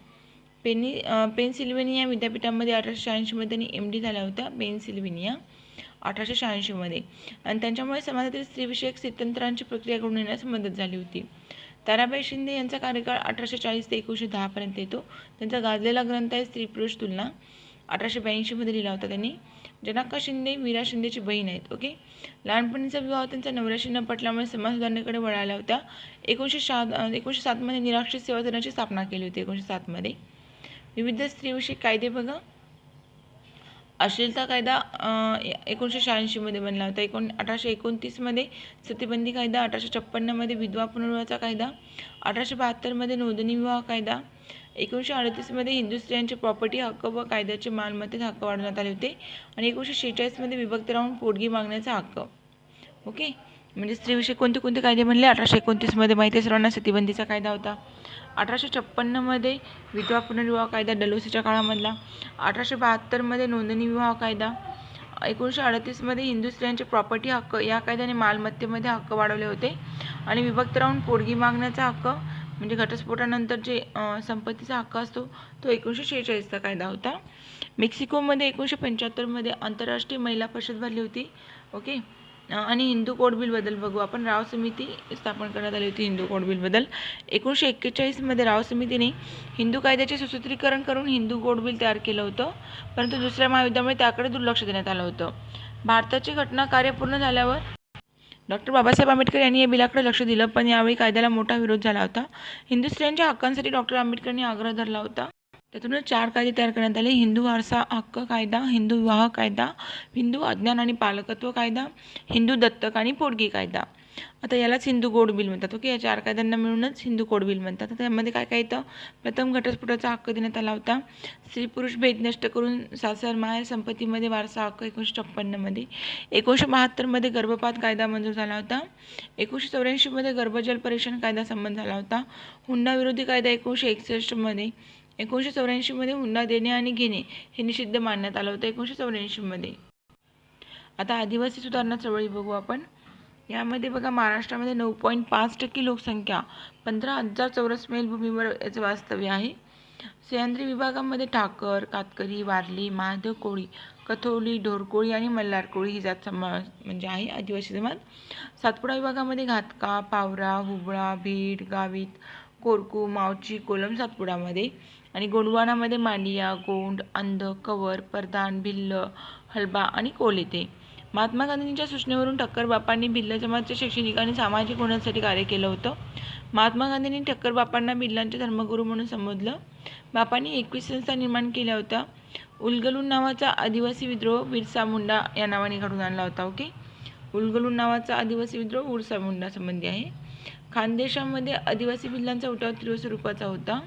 पेनसिल्व्हेनिया विद्यापीठामध्ये 1886 त्यांनी MD झाल्या होत्या. पेनसिल्व्हेनिया 1886 आणि त्यांच्यामुळे समाजातील स्त्रीविषयक स्थित्यंतरांची प्रक्रिया घडून येण्यास मदत झाली होती. ताराबाई शिंदे यांचा कार्यकाळ 1840 ते 1910 येतो. त्यांचा गाजलेला ग्रंथ आहे स्त्री पुरुष तुलना. 1882 लिहिला होता त्यांनी. जनाक्का शिंदे मीरा शिंदेची बहीण आहेत. ओके, लहानपणीचा विवाह त्यांचा नवऱ्याशी न पटल्यामुळे समाज सुधारणेकडे वळाल्या होत्या. 1907 निराश्रित सेवा सदनाची स्थापना केली होती. 1907 विविध स्त्रीविषयी कायदे बघा. अश्लीलता कायदा 1986 बनला होता. 1829 सतीबंदी कायदा. 1856 विधवा पुनर्विवाहाचा कायदा. 1872 नोंदणी विवाह कायदा. 1938 हिंदू स्त्रियांचे प्रॉपर्टी हक्क व कायद्याचे मालमत्तेत हक्क वाढवण्यात आले होते. आणि 1946 विभक्त राहून पोटगी मागण्याचा हक्क. ओके, म्हणजे स्त्रीविषयी कोणते कायदे बनले? 1829 माहिती आहे सर्वांना, सतीबंदीचा कायदा होता. 1856 विधवा पुनर्विवाह कायदा डलोसीच्या काळामधला. 1872 नोंदणी विवाह कायदा. 1938 हिंदू स्त्रियांचे प्रॉपर्टी हक्क या कायद्याने मालमत्तेमध्ये हक्क वाढवले होते. आणि विभक्त राहून पोटगी मागण्याचा हक्क म्हणजे घटस्फोटानंतर जे संपत्तीचा हक्क असतो तो 1946चा कायदा होता. मेक्सिकोमध्ये 1975 आंतरराष्ट्रीय महिला परिषद भरली होती. ओके, आणि हिंदू कोड बिल बद्दल बघू आपण. राव समिती स्थापन करण्यात आली होती हिंदू कोड बिल बद्दल. 1941 राव समितीने हिंदू कायद्याचे सुसूत्रीकरण करून हिंदू कोड बिल तयार केलं होतं, परंतु दुसऱ्या महायुद्धामुळे त्याकडे दुर्लक्ष देण्यात आलं होतं. भारताची घटना कार्य पूर्ण झाल्यावर डॉक्टर बाबासाहेब आंबेडकर यांनी या बिलाकडे लक्ष दिलं, पण यावेळी कायद्याला मोठा विरोध झाला होता. हिंदू स्त्रियांच्या हक्कांसाठी डॉक्टर आंबेडकरांनी आग्रह धरला होता. त्यातूनच 4 कायदे तयार करण्यात आले. हिंदू वारसा हक्क कायदा, हिंदू विवाह कायदा, हिंदू अज्ञान आणि पालकत्व कायदा, हिंदू दत्तक आणि पोटगी कायदा. आता यालाच हिंदू कोड बिल म्हणतात. ओके, या 4 कायद्यांना मिळूनच हिंदू कोड बिल म्हणतात. आता त्यामध्ये काय काय येतं? प्रथम घटस्फोटाचा हक्क देण्यात आला होता. स्त्री पुरुष भेद नष्ट करून सासर माहेर संपत्तीमध्ये वारसा हक्क 1956. 1972 गर्भपात कायदा मंजूर झाला होता. 1984 गर्भजल परीक्षण कायदा संमत झाला होता. हुंडा विरोधी कायदा 1961. 1984 हुंडा देणे आणि घेणे हे निषिद्ध मानण्यात आलं होतं 1984. आता आदिवासी सुधारणा चळवळी बघू आपण. यामध्ये बघा, महाराष्ट्रामध्ये 9.5% लोकसंख्या 15,000 चौरस मैल भूमीवर याचं वास्तव्य आहे. सह्याद्री विभागामध्ये ठाकर, कातकरी, वारली, महादेव कोळी, कथोली, ढोरकोळी आणि मल्हार कोळी ही जात म्हणजे आहे आदिवासी जमात. सातपुडा विभागामध्ये घातका, पावरा, हुबळा, भीड, गावित, कोरकू, मावची, कोलम सातपुडामध्ये. आणि गोंडवानामध्ये मांडिया, गोंड, अंध, कवर, परदान, भिल्ल, हलबा आणि कोल येते. महात्मा गांधींच्या सूचनेवरून ठक्कर बापांनी भिल्ल जमातच्या शैक्षणिक आणि सामाजिक उन्नतीसाठी कार्य केलं होतं. महात्मा गांधींनी ठक्कर बापांना भिल्लांचे धर्मगुरू म्हणून संबोधलं. बापांनी 21 संस्था निर्माण केल्या होत्या. उलगलून नावाचा आदिवासी विद्रोह बिरसा मुंडा या नावाने घडून आणला होता. ओके, उलगलून नावाचा आदिवासी विद्रोह बिरसा मुंडा संबंधी आहे. खानदेशामध्ये आदिवासी भिल्लांचा उठाव तीव्र स्वरूपाचा होता.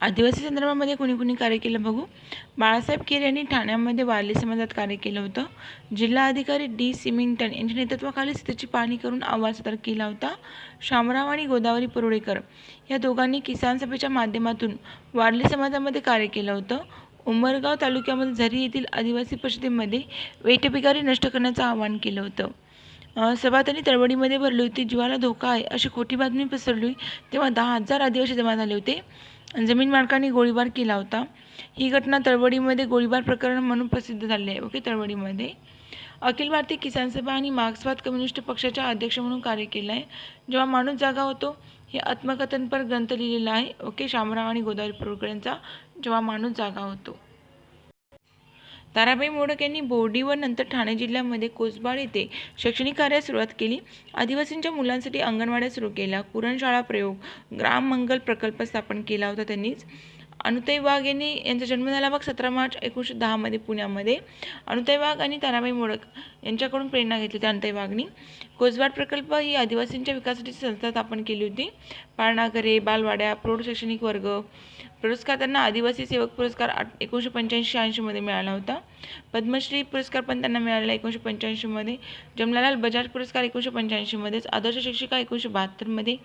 आदिवासी संदर्भामध्ये कुणी कार्य केलं बघू. बाळासाहेब केर यांनी ठाण्यामध्ये वारली समाजात कार्य केलं होतं. जिल्हा अधिकारी D. सिमिंग्टन यांच्या नेतृत्वाखाली स्थितीची पाहणी करून अहवाल सादर केला होता. शामराव आणि गोदावरी परुळेकर या दोघांनी किसान सभेच्या माध्यमातून वारली समाजामध्ये कार्य केलं होतं. उमरगाव तालुक्यामध्ये झरी येथील आदिवासी परिषदेमध्ये वेठबिगारी नष्ट करण्याचं आवाहन केलं होतं. सभा त्यांनी तळवडीमध्ये भरली होती. जीवाला धोका आहे अशी खोटी बातमी पसरली तेव्हा 10,000 आदिवासी जमा झाले होते. जमीन मालकांनी गोळीबार केला होता. ही घटना तळवडीमध्ये गोळीबार प्रकरण म्हणून प्रसिद्ध झाली आहे. ओके, तळवडीमध्ये अखिल भारतीय किसान सभा आणि मार्क्सवाद कम्युनिस्ट पक्षाच्या अध्यक्ष म्हणून कार्य केलं आहे. जेव्हा माणूस जागा होतो हे आत्मकथनपर ग्रंथ लिहिलेला आहे. ओके, शामराव आणि गोदावरी परुळकर यांचा जेव्हा माणूस जागा होतो. ताराबाई मोडक यांनी बोर्डी व नंतर ठाणे जिल्ह्यामध्ये कोसबाड येथे शैक्षणिक कार्यास सुरुवात केली. आदिवासींच्या मुलांसाठी अंगणवाड्या सुरू केल्या. कुरणशाळा प्रयोग, ग्राम मंगल प्रकल्प स्थापन केला होता त्यांनीच. अनुताई वाघ यांचा जन्म झाला बघ 17 मार्च 1910 मध्ये पुण्यामध्ये. अनुताई वाघ आणि ताराबाई मोडक यांच्याकडून प्रेरणा घेतली होती अनुताई वाघनी. कोसबाड प्रकल्प ही आदिवासींच्या विकासाची संस्था स्थापन केली होती. पाळणाघरे, बालवाड्या, प्रौढ शैक्षणिक वर्ग पुरस्कार त्यांना आदिवासी सेवक पुरस्कार 1985-86 मध्ये मिळाला होता. पद्मश्री पुरस्कार पण त्यांना मिळालेला 1985 मध्ये. जमनालाल बजाज पुरस्कार 1985 मध्येच. आदर्श शिक्षिका 1972 मध्ये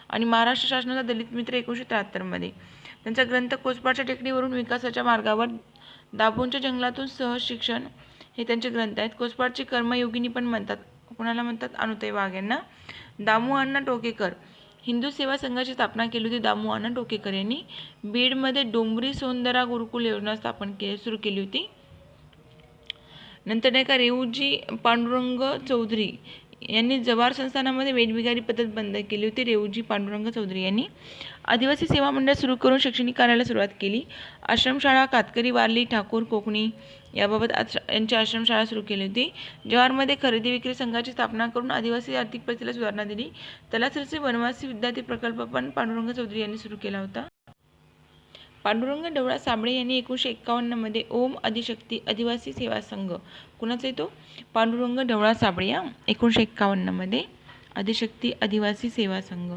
आणि महाराष्ट्र शासनाचा दलित मित्र 1973 मध्ये. त्यांचा ग्रंथ कोसबाडच्या टेकडीवरून विकासाच्या मार्गावर, दाभोणच्या जंगलातून सहज शिक्षण हे त्यांचे ग्रंथ आहेत. कोसबाडची कर्मयोगिनी पण म्हणतात. कोणाला म्हणतात? अनुताई वाघ यांना. दामू अण्णा टोकेकर हिंदू सेवा संघाची स्थापना केली होती दामू अण्णा टोकेकर यांनी. बीडमध्ये डोंबरी सोंदरा गुरुकुल योजना सुरू केली होती. नंतर नाही का रेवूजी पांडुरंग चौधरी यांनी जवाहर संस्थानामध्ये वेठबिगारी पद्धत बंद केली होती. रेवूजी पांडुरंग चौधरी यांनी आदिवासी सेवा मंडळ सुरू करून शैक्षणिक कार्याला सुरुवात केली. आश्रमशाळा कातकरी, वारली, ठाकूर, कोकणी याबाबत यांची आश्रमशाळा सुरू केली होती. जवाहरमध्ये खरेदी विक्री संघाची स्थापना करून आदिवासी आर्थिक परिस्थितीला सुधारणा दिली. तलासरीचे वनवासी विद्यार्थी प्रकल्प पण पांडुरंग चौधरी यांनी सुरू केला होता. पांडुरंग ढवळा साबळे यांनी 1951 मध्ये ओम आदिशक्ती आदिवासी सेवा संघ, कुणाचा येतो? पांडुरंग ढवळा साबळे 1951 मध्ये आदिशक्ती आदिवासी सेवा संघ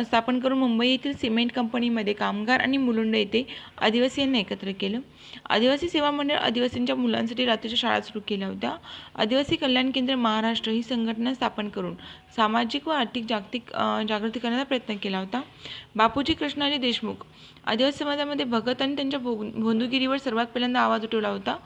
स्थापन करून मुंबई येथील सिमेंट कंपनीमध्ये कामगार आणि मुलुंड येथे आदिवासींना एकत्र केलं. आदिवासी सेवा मंडळ आदिवासींच्या मुलांसाठी रात्रीच्या शाळा सुरू केल्या होत्या. आदिवासी कल्याण केंद्र महाराष्ट्र ही संघटना स्थापन करून सामाजिक व आर्थिक जागृती करण्याचा प्रयत्न केला होता. बापूजी कृष्णाजी देशमुख आदिवासी समाजामध्ये भगत आणि त्यांच्या बंधुगिरीवर सर्वात पहिल्यांदा आवाज उठवला होता.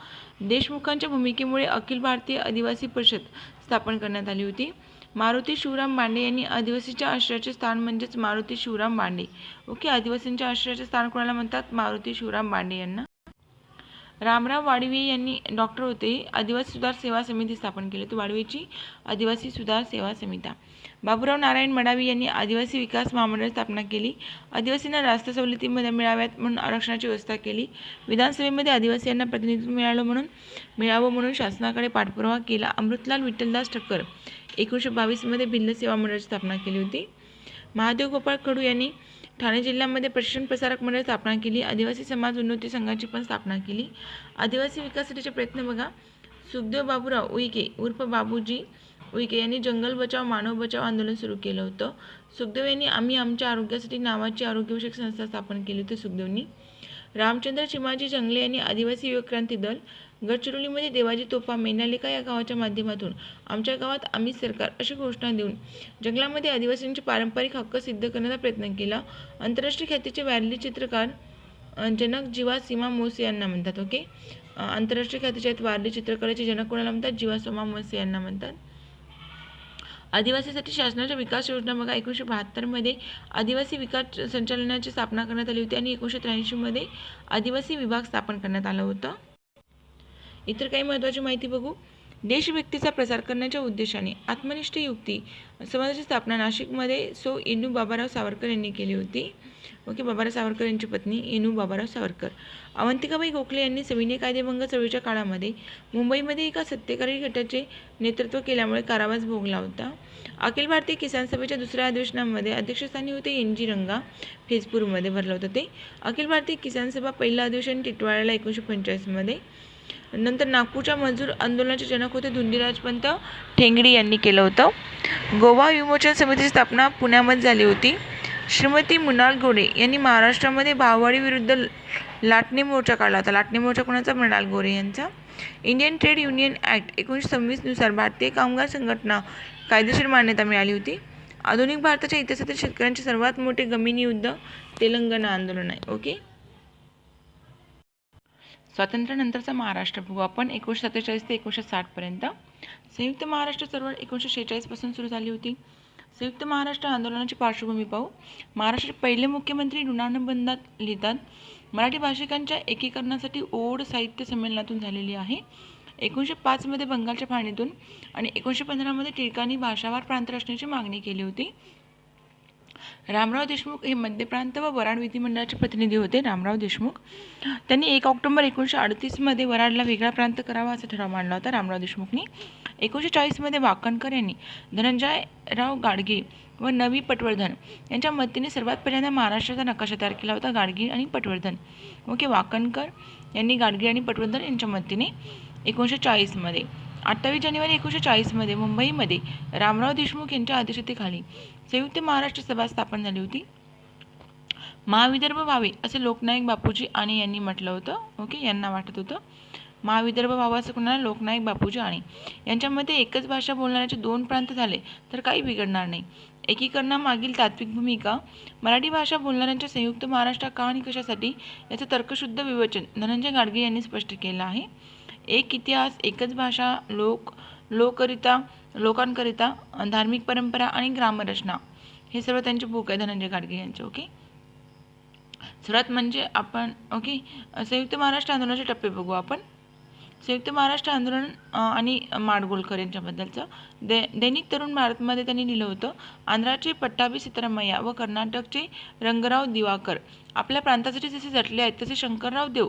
देशमुखांच्या भूमिकेमुळे अखिल भारतीय आदिवासी परिषद स्थापन करण्यात आली होती. मारुती शिवराम बांडे यांनी आदिवासीच्या आश्रयाचे स्थान म्हणजेच मारुती शिवराम बांडे. ओके, आदिवासींच्या आश्रयाचे स्थान कोणाला म्हणतात? मारुती शिवराम बांडे यांना. रामराव वाडवे यांनी डॉक्टर होते. आदिवासी सुधार सेवा समिती स्थापन केली होती. वाडवेची आदिवासी सुधार सेवा समिती. बाबूराव नारायण मडावी यांनी आदिवासी विकास महामंडळ स्थापना केली. आदिवासींना रास्त सवलती मिळाव्यात म्हणून आरक्षणाची व्यवस्था केली. विधानसभेमध्ये आदिवासींना प्रतिनिधित्व मिळावं म्हणून शासनाकडे पाठपुरावा केला. अमृतलाल विठ्ठलदास ठक्कर 1922 मध्ये भिल्ल सेवा मंडळाची स्थापना केली होती. महादेव गोपाळ कडू यांनी ठाणे जिल्ह्यामध्ये प्रशिक्षण प्रसारक मंडळ स्थापना केली. आदिवासी समाज उन्नती संघाची पण स्थापना केली. आदिवासी विकासाचे प्रयत्न बघा. सुखदेव बाबूराव उईके उर्फ बाबूजी उईके यांनी जंगल बचाव मानव बचाव आंदोलन सुरू केलं होतं. सुखदेव यांनी आम्ही आमच्या आरोग्यासाठी नावाची आरोग्यविषयक संस्था स्थापन केली होती सुखदेवनी. रामचंद्र चिमाजी जंगले यांनी आदिवासी युवक क्रांती दल, गडचिरोलीमध्ये देवाजी तोफा, मेनालिका या गावाच्या माध्यमातून आमच्या गावात आम्ही सरकार अशी घोषणा देऊन जंगलामध्ये आदिवासींचे पारंपरिक हक्क सिद्ध करण्याचा प्रयत्न केला. आंतरराष्ट्रीय ख्यातीचे वारली चित्रकार जनक जीवा सीमा मोसे यांना म्हणतात. ओके, आंतरराष्ट्रीय ख्यातीचे आहेत वारली चित्रकलेचे जनक कोणाला म्हणतात? जीवा सीमा मोसे यांना म्हणतात. आदिवासीसाठी शासनाच्या विकास योजना बघा. 1972 मध्ये आदिवासी विकास संचालनाची स्थापना करण्यात आली होती आणि 1983 मध्ये आदिवासी विभाग स्थापन करण्यात आलं होतं. इतर काही महत्त्वाची माहिती बघू. देशभक्तीचा प्रसार करण्याच्या उद्देशाने आत्मनिष्ठ युक्ती समाजाची स्थापना नाशिकमध्ये येनू बाबाराव सावरकर यांनी केली होती. ओके, बाबाराव सावरकर यांची पत्नी येनू बाबाराव सावरकर. अवंतिकाबाई गोखले यांनी सविनय कायदेभंग चळवळीच्या काळामध्ये मुंबईमध्ये एका सत्तेकारी गटाचे नेतृत्व केल्यामुळे कारावास भोगला होता. अखिल भारतीय किसान सभेच्या दुसऱ्या अधिवेशनामध्ये अध्यक्षस्थानी होते एन.जी. रंगा. फेजपूरमध्ये भरलं होतं ते. अखिल भारतीय किसान सभा पहिलं अधिवेशन टिटवाळ्याला 1945 मध्ये. नंतर नागपूरच्या मजूर आंदोलनाचे जनक होते धुंडीराजपंत ठेंगडी यांनी केलं होतं. गोवा विमोचन समितीची स्थापना पुण्यामध्ये झाली होती. श्रीमती मृणाल गोरे यांनी महाराष्ट्रामध्ये भाववाढी विरुद्ध लाटणे मोर्चा काढला होता. लाटणे मोर्चा कोणाचा? मृणाल गोरे यांचा. इंडियन ट्रेड युनियन ॲक्ट 1926 नुसार भारतीय कामगार संघटना कायदेशीर मान्यता मिळाली होती. आधुनिक भारताच्या इतिहासातील शेतकऱ्यांचे सर्वात मोठे गमिनी युद्ध तेलंगणा आंदोलन आहे. ओके, स्वातंत्र्यानंतरचा महाराष्ट्र बघू आपण. 1947 ते 1960 पर्यंत. संयुक्त महाराष्ट्र चळवळ 1946 पासून सुरू झाली होती. संयुक्त महाराष्ट्र आंदोलनाची पार्श्वभूमी पाहू. महाराष्ट्राचे पहिले मुख्यमंत्री ऋणानुबंधात लिहितात. मराठी भाषिकांच्या एकीकरणासाठी ओड साहित्य संमेलनातून झालेली आहे. 1905 मध्ये बंगालच्या फाळणीतून आणि 1915 मध्ये टिळकांनी भाषावार प्रांत रचनेची मागणी केली होती. रामराव देशमुख हे मध्य प्रांत व वराड विधिमंडळाचे प्रतिनिधी होते. रामराव देशमुख त्यांनी 1 ऑक्टोबर 1938मध्ये वराडला वेगळा प्रांत करावा असा ठराव मांडला होता. रामराव देशमुखनी 1940मध्ये वाकणकर यांनी धनंजयराव गाडगीळ व नवी पटवर्धन यांच्या मदतीने सर्वात पहिल्यांदा महाराष्ट्राचा नकाशा तयार केला होता. गाडगीळ आणि पटवर्धन वाकणकर यांनी गाडगीळ आणि पटवर्धन यांच्या मदतीने 1940मध्ये 28 जानेवारी 1940मध्ये मुंबईमध्ये रामराव देशमुख यांच्या अध्यक्षतेखाली संयुक्त महाराष्ट्र सभा स्थापन झाली होती. महाविदर्भ व्हावे असे लोकनायक बापूजी आणि यांनी म्हटलं होतं. यांना वाटत होतं महाविदर्भ व्हावा असं कोणाला? लोकनायक बापूजी आणि यांच्यामध्ये एकच भाषा बोलणाऱ्याचे 2 प्रांत झाले तर काही बिघडणार नाही. एकीकरणामागील तात्विक भूमिका मराठी भाषा बोलणाऱ्यांच्या संयुक्त महाराष्ट्र का आणि कशासाठी याचं तर्कशुद्ध विवेचन धनंजय गाडगीळ यांनी स्पष्ट केलं आहे. एक इतिहास, एकच भाषा, लोकांकरिता, धार्मिक परंपरा आणि ग्रामरचना हे सर्व त्यांचे बुक आहे धनंजय गाडगीळ यांचे. सर्वात म्हणजे आपण संयुक्त महाराष्ट्र आंदोलनाचे टप्पे बघू आपण. संयुक्त महाराष्ट्र आंदोलन आणि माडगुळकर यांच्याबद्दलचं दैनिक तरुण भारतमध्ये त्यांनी लिहिलं होतं. आंध्राचे पट्टाभी सिद्धरामय्या व कर्नाटकचे रंगराव दिवाकर आपल्या प्रांतासाठी जसे झटले आहेत तसे शंकरराव देव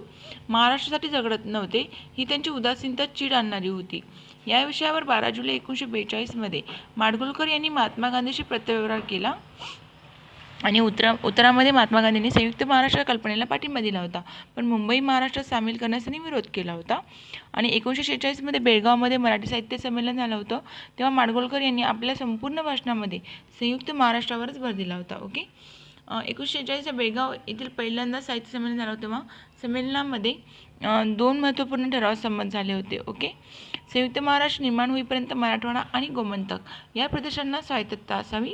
महाराष्ट्रासाठी झगडत नव्हते ही त्यांची उदासीनता चीड आणणारी होती. या विषयावर 12 जुलै 1942मध्ये माडगुळकर यांनी महात्मा गांधीशी पत्रव्यवहार केला आणि उत्तरामध्ये महात्मा गांधींनी संयुक्त महाराष्ट्र कल्पनेला पाठिंबा दिला होता, पण मुंबई महाराष्ट्रात सामील करण्यासाठी विरोध केला होता. आणि 1946मध्ये बेळगावमध्ये मराठी साहित्य संमेलन झालं होतं तेव्हा माडगुळकर यांनी आपल्या संपूर्ण भाषणामध्ये संयुक्त महाराष्ट्रावरच भर दिला होता. 1946च्या बेळगाव येथील पहिल्यांदा साहित्य संमेलन झालं होतं. तेव्हा संमेलनामध्ये 2 महत्त्वपूर्ण ठराव संमत झाले होते. संयुक्त महाराष्ट्र निर्माण होईपर्यंत मराठवाडा आणि गोमंतक या प्रदेशांना स्वायत्तता असावी.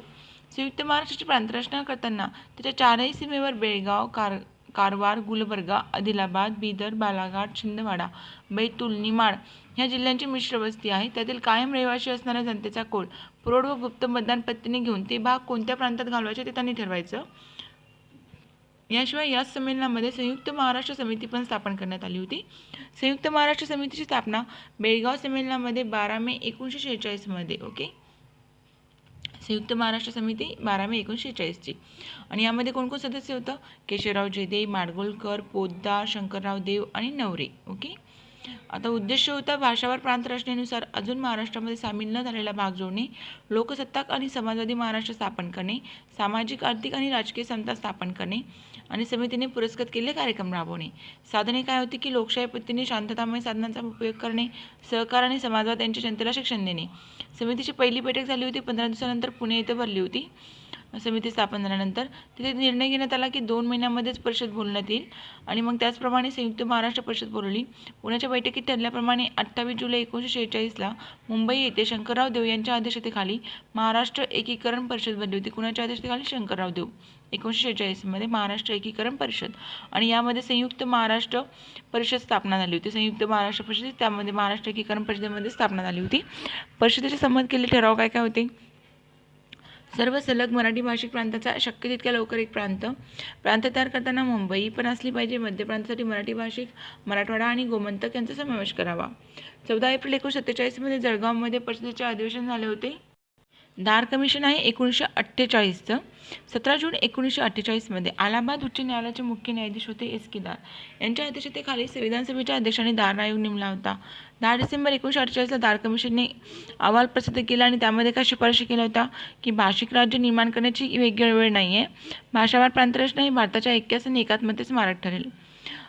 संयुक्त महाराष्ट्राची प्रांतरचना करताना त्याच्या 4ही सीमेवर बेळगाव, कारवार, गुलबर्गा, आदिलाबाद, बिदर, बालाघाट, छिंदवाडा, बैतूल, निमाड ह्या जिल्ह्यांची मिश्र वस्ती आहे. त्यातील कायम रहिवासी असणाऱ्या जनतेचा कोल प्रौढ व गुप्त मतदान पत्रिकेने घेऊन ते भाग कोणत्या प्रांतात घालवायचे ते त्यांनी ठरवायचं. याशिवाय याच संमेलनामध्ये संयुक्त महाराष्ट्र समिती पण स्थापन करण्यात आली होती. संयुक्त महाराष्ट्र समितीची स्थापना बेळगाव संमेलनामध्ये 12 मे 1946मध्ये संयुक्त महाराष्ट्र समिती 12 मे 1946ची. आणि यामध्ये कोण कोण सदस्य होतं? केशवराव जेदे, माडगुळकर, पोद्दार, शंकरराव देव आणि नवरे. आता उद्देश होता भाषावर प्रांत रचनेनुसार अजून महाराष्ट्रामध्ये सामील न झालेला भाग जोडणे, लोकसत्ताक आणि समाजवादी महाराष्ट्र स्थापन करणे, सामाजिक, आर्थिक आणि राजकीय समता स्थापन करणे आणि समितीने पुरस्कृत केलेले कार्यक्रम राबवणे. साधने काय होती की लोकशाही पद्धतीने शांततामय साधनांचा उपयोग करणे, सहकार आणि समाजवाद यांच्या जनतेला शिक्षण देणे. समितीची पहिली बैठक झाली होती 15 दिवसानंतर पुणे येथे भरली होती. समिती स्थापन झाल्यानंतर तिथे निर्णय घेण्यात आला की 2 महिन्यांमध्येच परिषद बोलण्यात येईल आणि मग त्याचप्रमाणे संयुक्त महाराष्ट्र परिषद बोलवली. पुण्याच्या बैठकीत ठरल्याप्रमाणे 28 जुलै 1946ला मुंबई येथे शंकरराव देव यांच्या अध्यक्षतेखाली महाराष्ट्र एकीकरण परिषद भरली होती. कुणाच्या अध्यक्षतेखाली? शंकरराव देव. 1946मध्ये महाराष्ट्र एकीकरण परिषद आणि यामध्ये संयुक्त महाराष्ट्र परिषद स्थापना झाली होती. संयुक्त महाराष्ट्र परिषद त्यामध्ये महाराष्ट्र एकीकरण परिषदेमध्ये स्थापना झाली होती. परिषदेचे संमत केलेले ठराव काय काय होते? सर्व सलग मराठी भाषिक प्रांताचा शक्य तितक्या लवकर एक प्रांत तयार करताना मुंबई पण असली पाहिजे. मध्य प्रांतासाठी मराठी भाषिक, मराठवाडा आणि गोमंतक यांचा समावेश करावा. 14 एप्रिल 1947मध्ये जळगावमध्ये परिषदेचे अधिवेशन झाले होते. दार कमिशन आहे 1948चं. 17 जून 1948मध्ये अलाहाबाद उच्च न्यायालयाचे मुख्य न्यायाधीश होते एस के दार यांच्या अध्यक्षतेखाली विधानसभेच्या अध्यक्षांनी दार आयोग नेमला होता. 10 डिसेंबर 1948ला दार कमिशनने अहवाल प्रसिद्ध केला आणि त्यामध्ये काय शिफारशी केल्या होत्या की भाषिक राज्य निर्माण करण्याची वेगळी वेळ नाही आहे. भाषावार प्रांतरचना ही भारताच्या ऐक्यास आणि एकात्मतेच मारक ठरेल.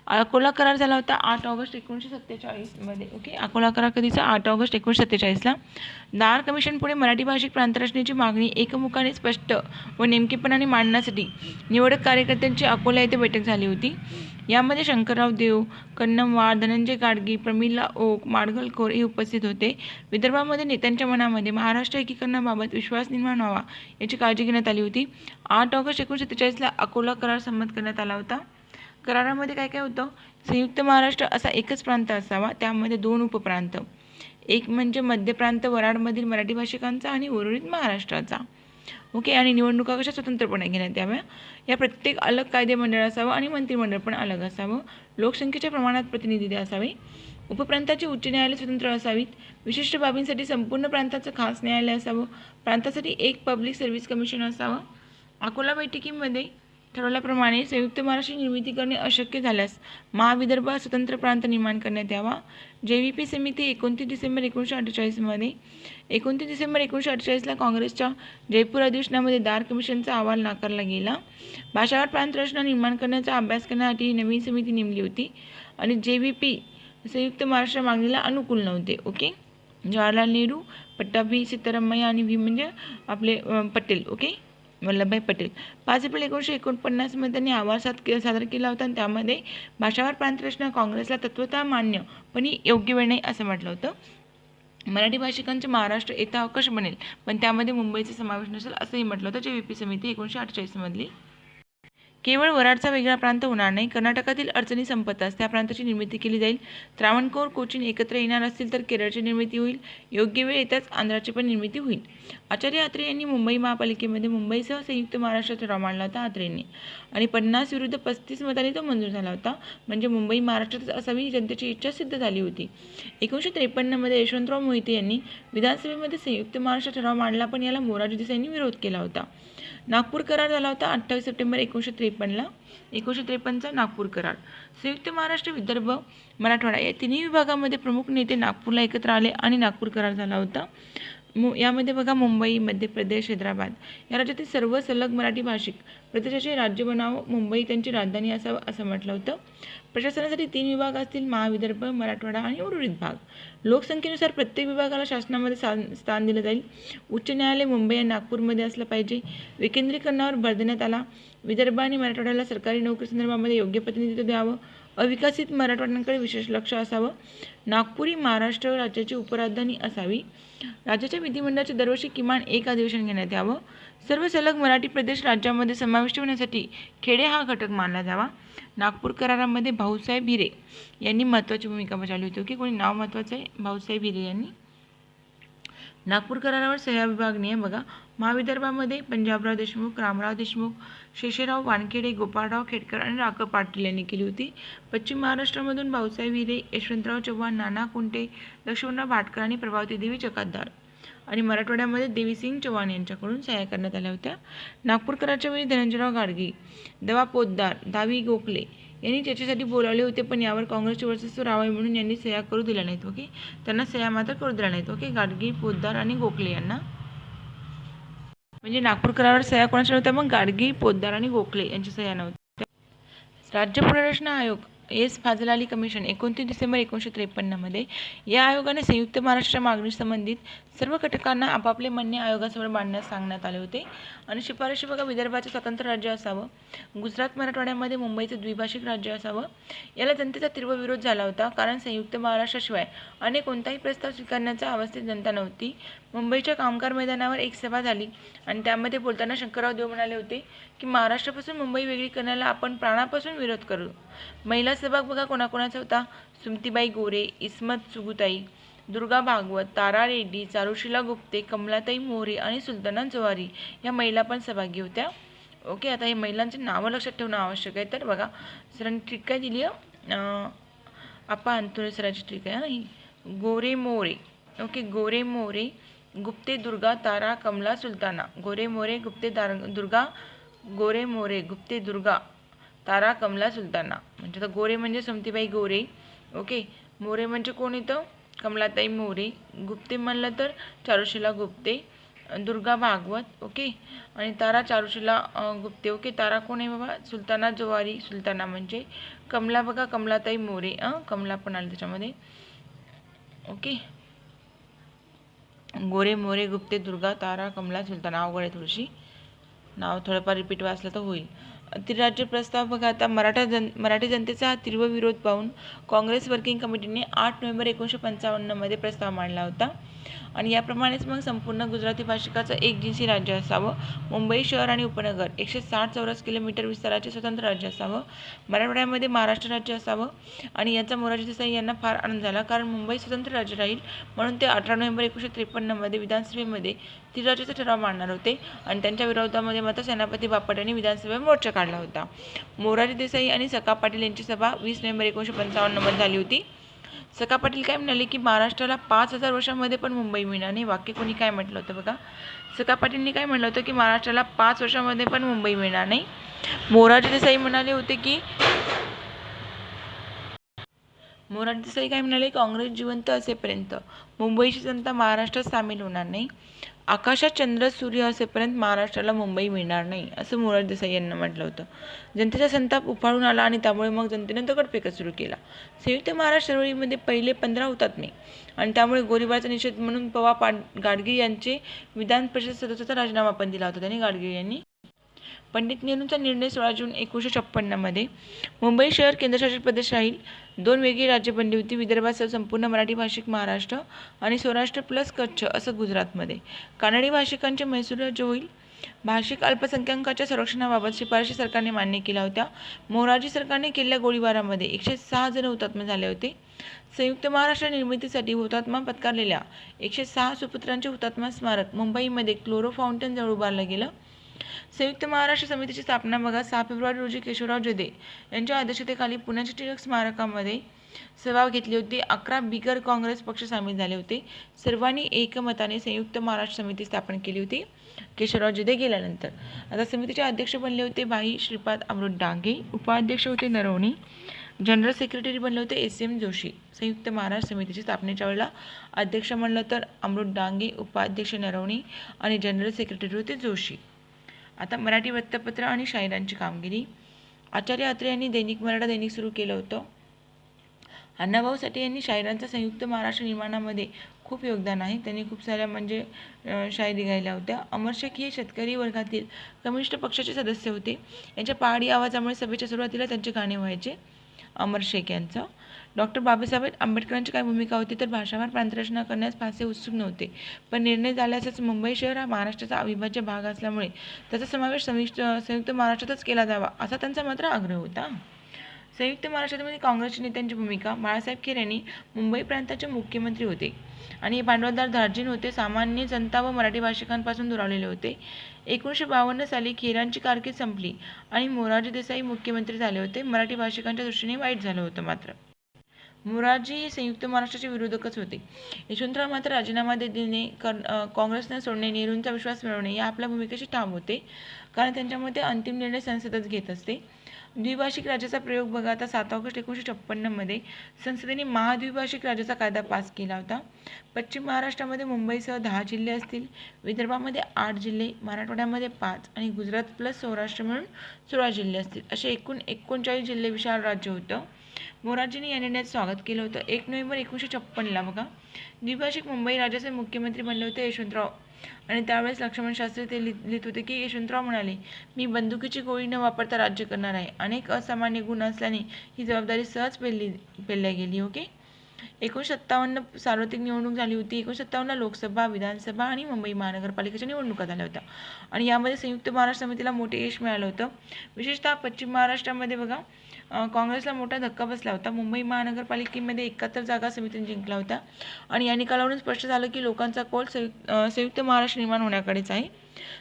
अकोला करार झाला होता 8 ऑगस्ट 1947मध्ये. अकोला करार कधीचा? 8 ऑगस्ट 1947ला. दार कमिशन पुढे मराठी भाषिक प्रांतरचनेची मागणी एकमुखाने स्पष्ट व नेमकेपणाने मांडण्यासाठी निवडक कार्यकर्त्यांची अकोला येथे बैठक झाली होती. यामध्ये शंकरराव देव, कन्नमवार, धनंजय गाडगीळ, प्रमिला ओक, माडगुळकर हे उपस्थित होते. विदर्भामध्ये नेत्यांच्या मनामध्ये महाराष्ट्र एकीकरणाबाबत विश्वास निर्माण व्हावा याची काळजी घेण्यात आली होती. 8 ऑगस्ट 1947ला अकोला करार संमत करण्यात आला होता. करारामध्ये काय काय होतं? संयुक्त महाराष्ट्र असा एकच प्रांत असावा, त्यामध्ये 2 उपप्रांत, एक म्हणजे मध्य प्रांत वराडमधील मराठी भाषिकांचा आणि उर्वरित महाराष्ट्राचा. आणि निवडणुका कशा स्वतंत्रपणे घेण्यात याव्या. या प्रत्येक अलग कायदेमंडळ असावं आणि मंत्रिमंडळ पण अलग असावं. लोकसंख्येच्या प्रमाणात प्रतिनिधी असावे. उपप्रांताची उच्च न्यायालय स्वतंत्र असावीत. विशिष्ट बाबींसाठी संपूर्ण प्रांताचं खास न्यायालय असावं. प्रांतासाठी एक पब्लिक सर्व्हिस कमिशन असावं. अकोला बैठकीमध्ये ठरवल्याप्रमाणे संयुक्त महाराष्ट्राची निर्मिती करणे अशक्य झाल्यास महाविदर्भ स्वतंत्र प्रांत निर्माण करण्यात यावा. JVP समिती 29 डिसेंबर 1948 29 डिसेंबर 1948ला काँग्रेसच्या जयपूर अधिवेशनामध्ये दार कमिशनचा अहवाल नाकारला गेला. भाषावार प्रांत रचना निर्माण करण्याचा अभ्यास करण्यासाठी नवीन समिती नेमली होती आणि JVP संयुक्त महाराष्ट्र मागणीला अनुकूल नव्हते. ओके, जवाहरलाल नेहरू, पट्टाभी सीतारामय्या आणि व्ही म्हणजे आपले पटेल. ओके, वल्लभभाई पटेल. 5 एप्रिल 1949 त्यांनी अहवाल सादर केला होता आणि त्यामध्ये भाषावार प्रांत रचना काँग्रेसला तत्वतः मान्य पण ही योग्य वेळ नाही असं म्हटलं होतं. मराठी भाषिकांचे महाराष्ट्र येता अवकाश बनेल पण त्यामध्ये मुंबईचा समावेश नसेल असंही म्हटलं होतं JVP समिती 1948 मधली. केवळ वराडचा वेगळा प्रांत होणार नाही, कर्नाटकातील अडचणी संपताच त्या प्रांताची निर्मिती केली जाईल. त्रावणकोर कोचीन एकत्र येणार असतील तर केरळची निर्मिती होईल. योग्य वेळ येताच आंध्राची पण निर्मिती होईल. आचार्य आत्रे यांनी मुंबई महापालिकेमध्ये मुंबईसह संयुक्त महाराष्ट्र ठराव मांडला होता आत्रेंनी आणि 50 विरुद्ध 35 मतांनी तो मंजूर झाला होता. म्हणजे मुंबई महाराष्ट्रातच असावी जनतेची इच्छा सिद्ध झाली होती. 1953 यशवंतराव मोहिते यांनी विधानसभेमध्ये संयुक्त महाराष्ट्र ठराव मांडला पण याला मोरारजी देसाईंनी विरोध केला होता. नागपूर करार झाला होता 28 सप्टेंबर 1953ला. 1953चा नागपूर करार. संयुक्त महाराष्ट्र, विदर्भ, मराठवाडा या तिन्ही विभागामध्ये प्रमुख नेते नागपूरला एकत्र आले आणि नागपूर करार झाला होता. यामध्ये बघा मुंबई, मध्य प्रदेश, हैदराबाद या राज्यातील सर्व सलग मराठी भाषिक प्रदेशाचे राज्य बनावं, मुंबई त्यांची राजधानी असावं असं म्हटलं होतं. प्रशासनासाठी 3 विभाग असतील, महाविदर्भ, मराठवाडा आणि उर्वरित भाग. लोकसंख्येनुसार प्रत्येक विभागाला शासनामध्ये स्थान दिलं जाईल. उच्च न्यायालय मुंबई आणि नागपूरमध्ये असलं पाहिजे. विकेंद्रीकरणावर भर देण्यात आला. विदर्भ आणि मराठवाड्याला सरकारी नोकरी संदर्भामध्ये योग्य प्रतिनिधित्व द्यावं. अविकसित मराठवाड्यांकडे विशेष लक्ष असावं. नागपूर ही महाराष्ट्र राज्याची उपराजधानी असावी. राज्याच्या विधिमंडळाचे दरवर्षी किमान एक अधिवेशन घेण्यात यावं. सर्व सलग मराठी प्रदेश राज्यामध्ये समाविष्ट होण्यासाठी खेडे हा घटक मानला जावा. नागपूर करारामध्ये भाऊसाहेब हिरे यांनी महत्त्वाची भूमिका बजावली होती. ओके, कोणी नाव महत्त्वाचं आहे, भाऊसाहेब हिरे यांनी. नागपूर करारावर सह्या विभागणी आहे बघा. महाविदर्भामध्ये पंजाबराव देशमुख, रामराव देशमुख, शेषराव वानखेडे, गोपाळराव खेडकर आणि राघव पाटील यांनी केली होती. पश्चिम महाराष्ट्रामधून भाऊसाहेब हिरे, यशवंतराव चव्हाण, नाना कुंटे, लक्ष्मणराव भाटकर आणि प्रभावती देवी जकातदार आणि मराठवाड्यामध्ये देवीसिंग चव्हाण यांच्याकडून सह्या करण्यात आल्या होत्या. नागपूर कराराच्या वेळी धनंजयराव गाडगे, दवा पोद्दार, दावी गोखले यांनी त्याच्यासाठी बोलावले होते पण यावर काँग्रेसचे वर्चस्व राहावे म्हणून यांनी सह्या करू दिल्या नाहीत. ओके, त्यांना सह्या मात्र करू दिल्या नाहीत. ओके, गाडगे, पोद्दार आणि गोखले यांना. म्हणजे नागपूर करारावर सह्या कोणाच्या नव्हत्या, मग गाडगे, पोद्दार आणि गोखले यांची सह्या नव्हत्या. राज्य पुनर्रचना आयोग एस फाजल अली कमिशन 29 डिसेंबर 1953 या आयोगाने संयुक्त महाराष्ट्राच्या मागणी संबंधित सर्व घटकांना आपापले म्हणणे आयोगासमोर मांडण्यास सांगण्यात आले होते. आणि शिफारशी बघा, विदर्भाचे स्वतंत्र राज्य असावं. गुजरात मराठवाड्यामध्ये मुंबईचं द्विभाषिक राज्य असावं. याला जनतेचा तीव्र विरोध झाला होता कारण संयुक्त महाराष्ट्राशिवाय अन्य कोणताही प्रस्ताव स्वीकारण्याच्या अवस्थेत जनता नव्हती. मुंबईच्या कामगार मैदानावर एक सभा झाली आणि त्यामध्ये बोलताना शंकरराव देव म्हणाले होते की महाराष्ट्रापासून मुंबई वेगळी करण्याला आपण प्राणापासून विरोध करू. महिला सहभाग बघा कोणाकोणाचा होता. सुमतीबाई गोरे, इस्मत सुगुताई, दुर्गा भागवत, तारा रेड्डी, चारुशीला गुप्ते, कमलाताई मोरे आणि सुलताना जवारी या महिला पण सहभागी होत्या. ओके, आता हे महिलांची नावं लक्षात ठेवणं आवश्यक आहे. तर बघा सरांनी ट्रिक काय दिली आहे, आपा अंतुरे सरांची ट्रिक आहे ही. गोरे मोरे. ओके, गोरे मोरे, गुप्ते, दुर्गा, तारा, कमला, सुलताना. गोरे मोरे, गुप्ते, दुर्गा, गोरे मोरे, गुप्ते, दुर्गा, तारा, कमला, सुलताना. म्हणजे आता गोरे म्हणजे सुमतीबाई गोरे. ओके, मोरे म्हणजे कोण येतं, कमलाताई मोरे. गुप्ते म्हणलं तर चारुशीला गुप्ते, दुर्गा भागवत. ओके, आणि तारा चारुशीला गुप्ते. ओके, तारा कोण आहे बाबा, सुलताना जवारी. सुलताना म्हणजे कमला बघा, कमलाताई मोरे. कमला पण आली त्याच्यामध्ये. ओके, गोरे मोरे, गुप्ते, दुर्गा, तारा, कमला, सुलताना. अवघड आहे थोडीशी, नाव थोडंफार रिपीट वाचलं तर होईल. त्रिराज्य प्रस्ताव बघा, आता मराठी जनतेचा तीव्र विरोध पाहून काँग्रेस वर्किंग कमिटीने 8 नोव्हेंबर 1955 प्रस्ताव मांडला होता. आणि याप्रमाणेच मग संपूर्ण गुजराती भाषिकाचं एकजिन्सी राज्य असावं. मुंबई शहर आणि उपनगर 160 चौरस किलोमीटर विस्ताराचे स्वतंत्र राज्य असावं. मराठवाड्यामध्ये महाराष्ट्र राज्य असावं. आणि याचा मोरारजी देसाई यांना फार आनंद झाला कारण मुंबई स्वतंत्र राज्य राहील म्हणून ते 18 नोव्हेंबर 1953 विधानसभेमध्ये त्रिराज्याचा ठराव मांडणार होते. आणि त्यांच्या विरोधामध्ये मात्र सेनापती बापट यांनी विधानसभेत मोर्चा काढला होता. मोरारजी देसाई आणि सखा पाटील यांची सभा 20 नोव्हेंबर 1955 झाली होती. सखा पाटील काय म्हणाले की महाराष्ट्राला 5000 वर्षांमध्ये पण मुंबई मिळणार नाही. वाक्य कोणी काय म्हटलं होतं बघा. सखा पाटीलनी काय म्हटलं होतं की महाराष्ट्राला 5 वर्षांमध्ये पण मुंबई मिळणार नाही. मोरारजी देसाई म्हणाले होते की मोरारजी देसाई काय म्हणाले, काँग्रेस जिवंत असेपर्यंत मुंबईची जनता महाराष्ट्रात सामील होणार नाही. आकाशात चंद्र सूर्य असेपर्यंत महाराष्ट्राला मुंबई मिळणार नाही, असं मोरारजी देसाई यांना म्हटलं होतं. जनतेचा संताप उफाळून आला आणि त्यामुळे मग जनतेने दगडफेक सुरू केला. संयुक्त महाराष्ट्र चळवळीमध्ये पहिले 15 हुतात्मे आणि त्यामुळे गोळीबाराचा निषेध म्हणून गाडगीळ यांचे विधान परिषद सदस्याचा राजीनामा पण दिला होता त्यांनी. गाडगीळ यांनी पंडित नेहरूंचा निर्णय 16 जून 1956 मध्ये मुंबई शहर केंद्रशासित प्रदेश राहील. 2 वेगळी राज्य बनली होती, विदर्भासह संपूर्ण मराठी भाषिक महाराष्ट्र आणि सौराष्ट्र प्लस कच्छ असं गुजरातमध्ये. कानडी भाषिकांचे म्हैसूर राज्य होईल. भाषिक अल्पसंख्याकांच्या संरक्षणाबाबत शिफारशी सरकारने मान्य केल्या होत्या. मोरारजी सरकारने केलेल्या गोळीबारामध्ये 106 जण हुतात्मा झाले होते. संयुक्त महाराष्ट्र निर्मितीसाठी हुतात्मा पत्कारलेल्या 106 सुपुत्रांचे हुतात्मा स्मारक मुंबईमध्ये क्लोरो फाउंटन जवळ उभारलं गेलं. संयुक्त महाराष्ट्र समितीची स्थापना बघा 6 फेब्रुवारी रोजी केशवराव जदे यांच्या अध्यक्षतेखाली पुण्याच्या टिळक स्मारकामध्ये सभा घेतली होती. 11 बिगर काँग्रेस पक्ष सामील झाले होते. सर्वांनी एकमताने संयुक्त महाराष्ट्र समिती स्थापन केली होती केशवराव जदे गेल्यानंतर. आता समितीचे अध्यक्ष बनले होते भाई श्रीपाद अमृत डांगे, उपाध्यक्ष होते नरवणे, जनरल सेक्रेटरी बनले होते SM जोशी. संयुक्त महाराष्ट्र समितीच्या स्थापनेच्या वेळेला अध्यक्ष म्हणलं तर अमृत डांगे, उपाध्यक्ष नरवणे आणि जनरल सेक्रेटरी होते जोशी. आता मराठी वृत्तपत्र आणि शाहिरांची कामगिरी. आचार्य अत्रे यांनी दैनिक मराठा दैनिक सुरू केलं होतं. अण्णाभाऊ साठे यांनी शाहिरांचा संयुक्त महाराष्ट्र निर्माणामध्ये खूप योगदान आहे. त्यांनी खूप साऱ्या म्हणजे शायरी गायल्या होत्या. अमर शेख हे शेतकरी वर्गातील कम्युनिस्ट पक्षाचे सदस्य होते. यांच्या पहाडी आवाजामुळे सभेच्या सुरुवातीला त्यांचे गाणे व्हायचे. अमर शेख यांचं. डॉक्टर बाबासाहेब आंबेडकरांची काय भूमिका होती तर भाषावार प्रांतरचना करण्यास फारसे उत्सुक नव्हते, पण निर्णय झाल्यासच मुंबई शहर हा महाराष्ट्राचा अविभाज्य भाग असल्यामुळे त्याचा समावेश संयुक्त महाराष्ट्रातच केला जावा असा त्यांचा मात्र आग्रह होता. संयुक्त महाराष्ट्रामध्ये काँग्रेसच्या नेत्यांची भूमिका. बाळासाहेब खेर यांनी मुंबई प्रांताचे मुख्यमंत्री होते आणि भांडवलदार धार्जिन होते. सामान्य जनता व मराठी भाषिकांपासून दुरावलेले होते. 1952 साली खेरांची कारकीर्द संपली आणि मोरारजी देसाई मुख्यमंत्री झाले होते. मराठी भाषिकांच्या दृष्टीने वाईट झालं होतं मात्र. मोरारजी हे संयुक्त महाराष्ट्राचे विरोधकच होते. यशवंतराव मात्र राजीनामा देणे, काँग्रेसने सोडणे, नेहरूंचा विश्वास मिळवणे या आपल्या भूमिकेशी ठाम होते, कारण त्यांच्या मते अंतिम निर्णय संसदच घेत असते. द्विभाषिक राज्याचा प्रयोग बघा. आता 7 ऑगस्ट 1956 मध्ये संसदेने महाद्विभाषिक राज्याचा कायदा पास केला होता. पश्चिम महाराष्ट्रामध्ये मुंबईसह 10 जिल्हे असतील, विदर्भामध्ये 8 जिल्हे, मराठवाड्यामध्ये 5 आणि गुजरात प्लस सौराष्ट्र मिळून 16 जिल्हे असतील. असे एकूण 39 जिल्हे विशाल राज्य होतं. मोरारजींनी या निर्णयाचं स्वागत केलं होतं. 1 नोव्हेंबर 1956 बघा द्विभाषिक मुंबई राज्याचे मुख्यमंत्री बनले होते यशवंतराव, आणि त्यावेळेस लक्ष्मण शास्त्री ते लिहित होते की यशवंतराव म्हणाले, मी बंदुकीची गोळी न वापरता राज्य करणार आहे. अनेक असामान्य गुण असल्याने ही जबाबदारी सहज पेलल्या गेली. ओके. 1957 सार्वत्रिक निवडणूक झाली होती. 1957 लोकसभा, विधानसभा आणि मुंबई महानगरपालिकेच्या निवडणुका झाल्या होत्या आणि यामध्ये संयुक्त महाराष्ट्र समितीला मोठे यश मिळालं होतं. विशेषतः पश्चिम महाराष्ट्रामध्ये बघा काँग्रेसला मोठा धक्का बसला होता. मुंबई महानगरपालिकेमध्ये 71 जागा समितीने जिंकल्या होत्या आणि या निकालावरून स्पष्ट झालं की लोकांचा कौल संयुक्त महाराष्ट्र निर्माण होण्याकडेच आहे.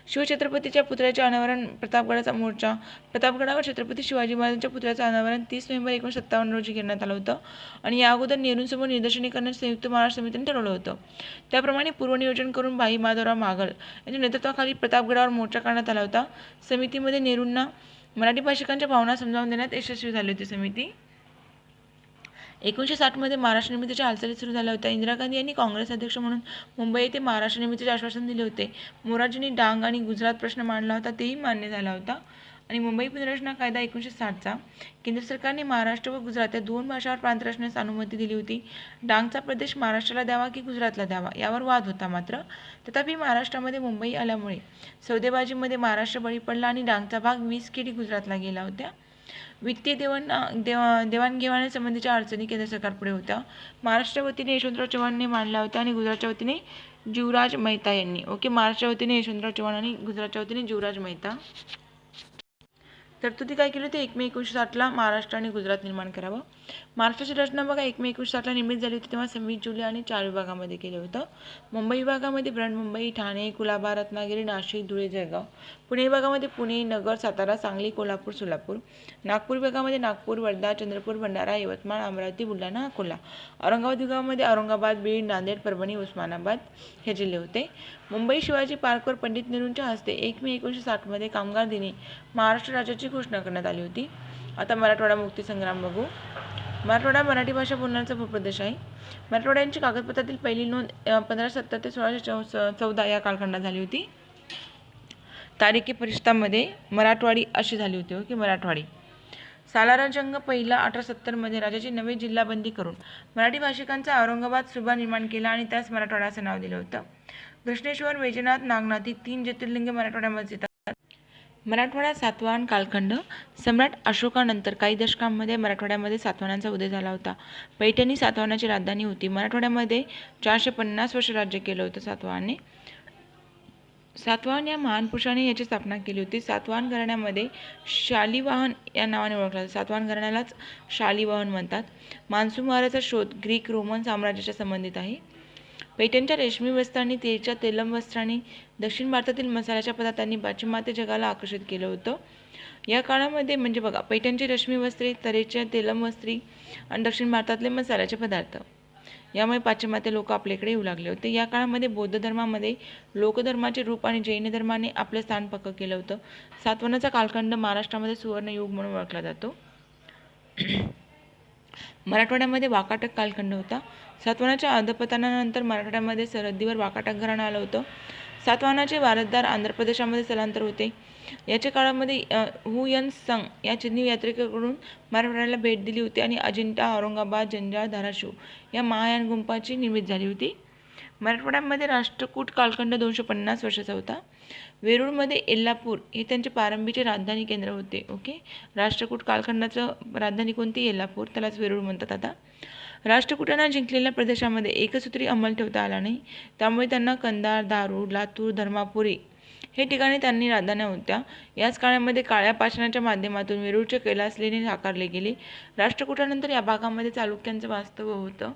शिवछत्रपतीच्या पुतळ्याचे अनावरण, प्रतापगडाचा मोर्चा. प्रतापगडावर छत्रपती शिवाजी महाराजांच्या पुतळ्याचं अनावरण 30 नोव्हेंबर 1957 रोजी करण्यात आलं होतं आणि या अगोदर नेहरूंसमोर निदर्शने करण्यास संयुक्त महाराष्ट्र समितीने ठरवलं होतं. त्याप्रमाणे पूर्वनियोजन करून भाई माधवराव महागल यांच्या नेतृत्वाखाली प्रतापगडावर मोर्चा काढण्यात आला होता. समितीमध्ये नेहरूंना मराठी भाषिकांच्या भावना समजावून देण्यात यशस्वी झाली होती समिती. 1960 मध्ये महाराष्ट्र निर्मितीच्या हालचाली सुरू झाल्या होत्या. इंदिरा गांधी यांनी काँग्रेस अध्यक्ष म्हणून मुंबई येथे महाराष्ट्र निर्मितीचे आश्वासन दिले होते. मोरारजींनी डांग आणि गुजरात प्रश्न मांडला होता, तेही मान्य झाला होता. आणि मुंबई पुनर्रचना कायदा 1960चा केंद्र सरकारने महाराष्ट्र व गुजरात या 2 भाषावर प्रांत रचण्यास अनुमती दिली होती. डांगचा प्रदेश महाराष्ट्राला द्यावा की गुजरातला द्यावा यावर वाद होता मात्र. तथापि महाराष्ट्रामध्ये मुंबई आल्यामुळे सौदेबाजीमध्ये महाराष्ट्र बळी पडला आणि डांगचा भाग 20 केडी गुजरातला गेला होत्या. वित्तीय देवाणघेवाणीसंबंधीच्या अडचणी केंद्र सरकारपुढे होत्या. महाराष्ट्राच्या वतीने यशवंतराव चव्हाणांनी मांडल्या होत्या आणि गुजरातच्या वतीने जीवराज मेहता यांनी. ओके. महाराष्ट्राच्या वतीने यशवंतराव चव्हाण आणि गुजरातच्या वतीने जीवराज मेहता. तरतुदी काय केली होती? 1 मे 1960ला महाराष्ट्र आणि गुजरात निर्माण करावं. महाराष्ट्राची रचना बघा 1 मे 1960ला निर्मित झाली होती, तेव्हा 26 जुलै आणि 4 विभागामध्ये केलं होतं. मुंबई विभागामध्ये बृहन्मुंबई, ठाणे, कुलाबा, रत्नागिरी, नाशिक, धुळे, जळगाव. पुणे विभागामध्ये पुणे, नगर, सातारा, सांगली, कोल्हापूर, सोलापूर. नागपूर विभागामध्ये नागपूर, वर्धा, चंद्रपूर, भंडारा, यवतमाळ, अमरावती, बुलढाणा, अकोला. औरंगाबाद विभागामध्ये औरंगाबाद, बीड, नांदेड, परभणी, उस्मानाबाद हे जिल्हे होते. मुंबई शिवाजी पार्कवर पंडित नेहरूंच्या हस्ते 1 मे 1960मध्ये कामगार दिनी महाराष्ट्र राज्याची घोषणा करण्यात आली होती. आता मराठवाडा मुक्तीसंग्राम बघू. मराठवाडा मराठी भाषा बोलण्याचा भूप्रदेश आहे. मराठवाड्यांची कागदपत्रातील पहिली नोंद 1570 ते 1614 या कालखंडात झाली होती. तारिखी परिषदामध्ये मराठवाडी अशी झाली होती की मराठवाडी. सालारजंग पहिला 1870मध्ये राज्याची नवी जिल्हाबंदी करून मराठी भाषिकांचा औरंगाबाद सुभा निर्माण केला आणि त्यास मराठवाडा असं नाव दिलं होतं. घृष्णेश्वर, वैजनाथ, नागनाथ ही 3 ज्योतिर्लिंगे मराठवाड्यामध्ये येतात. मराठवाडा सातवाहन कालखंड. सम्राट अशोकानंतर काही दशकांमध्ये मराठवाड्यामध्ये सातवाहनांचा उदय झाला होता. पैठणी सातवाहनाची राजधानी होती. मराठवाड्यामध्ये 450 वर्ष राज्य केलं होतं सातवाहनाने. सातवाहन या महान पुरुषाने याची स्थापना केली होती. सातवाहन घराण्यामध्ये शालिवाहन या नावाने ओळखला जातो. सातवाहन घराण्यालाच शालिवाहन म्हणतात. मान्सूनवाराचा शोध ग्रीक रोमन साम्राज्याच्या संबंधित आहे. पैठणच्या रेशमी वस्त्रांनी, तेलच्या तेलम वस्त्रांनी, दक्षिण भारतातील मसाल्याच्या पदार्थांनी पाश्चिमात्य जगाला आकर्षित केलं होतं. या काळामध्ये म्हणजे बघा, पैठणची रेशमी वस्त्रे, तरेच्या तेलम वस्त्री आणि दक्षिण भारतातले मसाल्याचे पदार्थ यामुळे पाश्चिमात्य लोक आपल्याकडे येऊ लागले होते. या काळामध्ये बौद्ध धर्मामध्ये लोकधर्माचे रूप आणि जैन धर्माने आपले स्थान पक्क केलं होतं. सातवाहनाचा कालखंड महाराष्ट्रामध्ये सुवर्णयुग म्हणून ओळखला जातो. मराठवाड्यामध्ये वाकाटक कालखंड होता. सातवाहनाच्या अधपतनानंतर मराठवाड्यामध्ये सरहद्दीवर वाकाटक घराणं आलं होतं. सातवाहनाचे वारसदार आंध्र प्रदेशामध्ये स्थलांतर होते. याच्या काळामध्ये हुयन संग या चिनी यात्रेकरून मराठवाड्याला भेट दिली होती आणि अजिंठा, औरंगाबाद, जंजाळ, धाराशिव या महायान गुंफांची निर्मिती झाली होती. मराठवाड्यामध्ये राष्ट्रकूट कालखंड 250 वर्षाचा होता. वेरूळमध्ये येल्लापूर हे त्यांचे प्रारंभीचे राजधानी केंद्र होते. ओके, राष्ट्रकूट कालखंडाचं राजधानी कोणती? येल्लापूर, त्यालाच वेरूळ म्हणतात. आता राष्ट्रकूटांना जिंकलेल्या प्रदेशामध्ये एकसूत्री अंमल ठेवता आला नाही, त्यामुळे त्यांना कंधार, दारूड, लातूर, धर्मापुरी हे ठिकाणी त्यांनी राजधान्या होत्या. याच काळामध्ये काळ्या पाषाणाच्या माध्यमातून वेरूळचे कैलास लेणी साकारले गेले. राष्ट्रकूटानंतर या भागामध्ये चालुक्यांचं वास्तव्य होतं.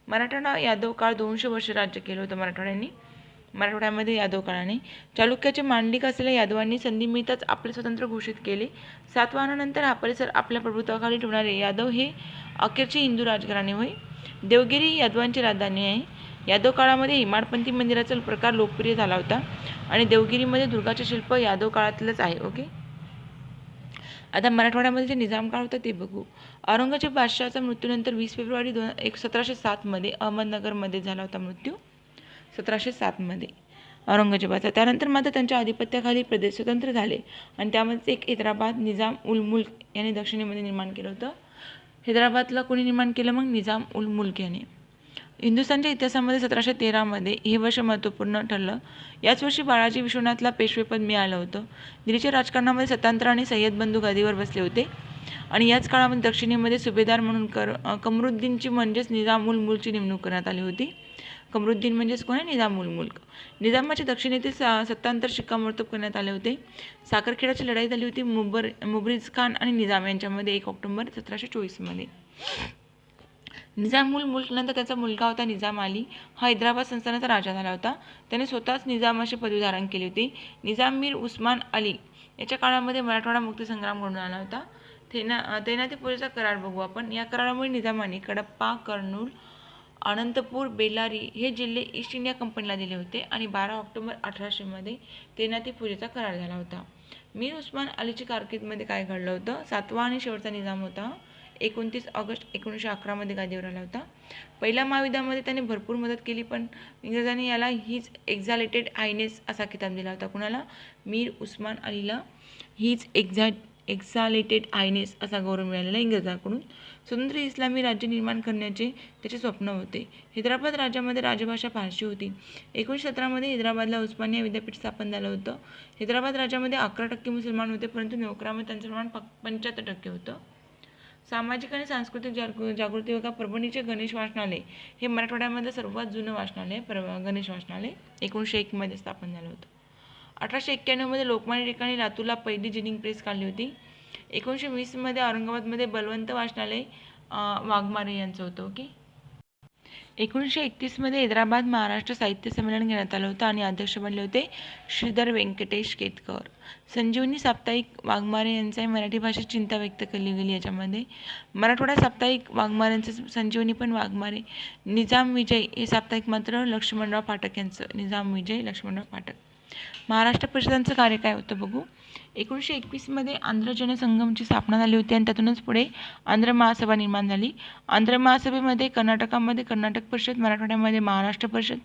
मराठवाडा यादव काळ 200 वर्ष राज्य केलं होतं मराठवाड्यामध्ये यादव काळाने. चालुक्याचे मांडलिक असलेल्या यादवांनी संधी मिळताच आपले स्वतंत्र घोषित केले. सातवाहनानंतर हा परिसर आपल्या प्रभुत्वाखाली ठेवणारे यादव हे अखेरचे हिंदू राजघराणे होय. देवगिरी यादवांची राजधानी आहे. यादव काळामध्ये हेमाडपंथी मंदिराचा प्रकार लोकप्रिय झाला होता आणि देवगिरीमध्ये दुर्गाचे शिल्प यादव काळातलंच आहे. ओके, आता मराठवाड्यामध्ये जे निजाम काळ होता ते बघू. औरंगजेब बादशहाचा मृत्यूनंतर 20 फेब्रुवारी 1707मध्ये अहमदनगरमध्ये झाला होता मृत्यू. 1707मध्ये औरंगजेबाचा. त्यानंतर मात्र त्यांच्या आधिपत्याखाली प्रदेश स्वतंत्र झाले आणि त्यामध्ये एक हैदराबाद निजाम उल मुल्क याने दक्षिणेमध्ये निर्माण केलं होतं. हैदराबादला कोणी निर्माण केलं? मग निजाम उल मुल्क याने. हिंदुस्थानच्या इतिहासामध्ये 1713मध्ये हे वर्ष महत्त्वपूर्ण ठरलं. याच वर्षी बाळाजी विश्वनाथला पेशवेपद मिळालं होतं. दिल्लीच्या राजकारणामध्ये सत्तांतराने सय्यद बंधू गादीवर बसले होते आणि याच काळामध्ये दक्षिणेमध्ये सुभेदार म्हणून कमरुद्दीनची म्हणजेच निजाम उल मुल्कची नेमणूक करण्यात आली होती. कमरुद्दीन म्हणजेच कोण आहे? निजाम उल मुल्क. निजामाचे दक्षिणेतील सत्तांतर शिक्कामोर्तब करण्यात आले होते. साखरखेड्याची लढाई झाली होती मुबरीज खान आणि निजाम यांच्यामध्ये 1 ऑक्टोबर 1724मध्ये. निजाम उल मुल्क नंतर त्याचा मुलगा होता निजाम अली, हा हैदराबाद संस्थानाचा राजा झाला होता. त्याने स्वतःच निजाम अशी पदवी धारण केली होती. निजाम मीर उस्मान अली याच्या काळामध्ये मराठवाडा मुक्तीसंग्राम घडून आला होता. तैनातीपूर्वीचा करार बघू आपण. या करारामुळे निजामाने कडप्पा, कर्नूल, अनंतपूर, बेल्लारी हे जिल्हे ईस्ट इंडिया कंपनीला दिले होते आणि 12 ऑक्टोबर 1800मध्ये तैनातीपूर्वीचा करार झाला होता. मीर उस्मान अलीची कारकीर्दमध्ये काय घडलं होतं? 7वा आणि शेवटचा निजाम होता. 29 ऑगस्ट 1911मध्ये गादीवर आला होता. पहिल्या महायुद्धामध्ये त्याने भरपूर मदत केली, पण इंग्रजांनी याला हीज एक्झाल्टेड हायनेस असा खिताब दिला होता. कुणाला? मीर उस्मान अलीला हीज एक्झाल्टेड हायनेस असा गौरव मिळालेला इंग्रजांकडून. स्वतंत्र इस्लामी राज्य निर्माण करण्याचे त्याचे स्वप्न होते. हैदराबाद राज्यामध्ये राजभाषा फारसी होती. 1917मध्ये हैदराबादला उस्मानिया विद्यापीठ स्थापन झालं होतं. हैदराबाद राज्यामध्ये 11% मुसलमान होते, परंतु नोकऱ्यामध्ये त्यांचं प्रमाण 75% होतं. सामाजिक आणि सांस्कृतिक जागृती बघा. परभणीचे गणेश वाचनालय हे मराठवाड्यामधलं सर्वात जुनं वाचनालय गणेश वाचनालय 1901मध्ये स्थापन झालं होतं. 1891मध्ये लोकमान्य टिळकांनी लातूरला पहिली जिनिंग प्रेस काढली होती. 1920मध्ये औरंगाबादमध्ये बलवंत वाचनालय वाघमारे यांचं होतं. ओके. 1931मध्ये हैदराबाद महाराष्ट्र साहित्य संमेलन घेण्यात आलं होतं आणि अध्यक्ष बनले होते श्रीधर व्यंकटेश केतकर. संजीवनी साप्ताहिक वाघमारे यांचाही मराठी भाषेत चिंता व्यक्त केली गेली. याच्यामध्ये मराठवाडा साप्ताहिक वाघमारेंचं, संजीवनी पण वाघमारे. निजाम विजय हे साप्ताहिक मात्र लक्ष्मणराव फाटक यांचं. निजाम विजय लक्ष्मणराव फाटक. महाराष्ट्र परिषदांचं कार्य काय होतं बघू. 1921मध्ये आंध्र जनसंघमची स्थापना झाली होती आणि त्यातूनच पुढे आंध्र महासभा निर्माण झाली. आंध्र महासभेमध्ये कर्नाटकामध्ये कर्नाटक परिषद, मराठवाड्यामध्ये महाराष्ट्र परिषद.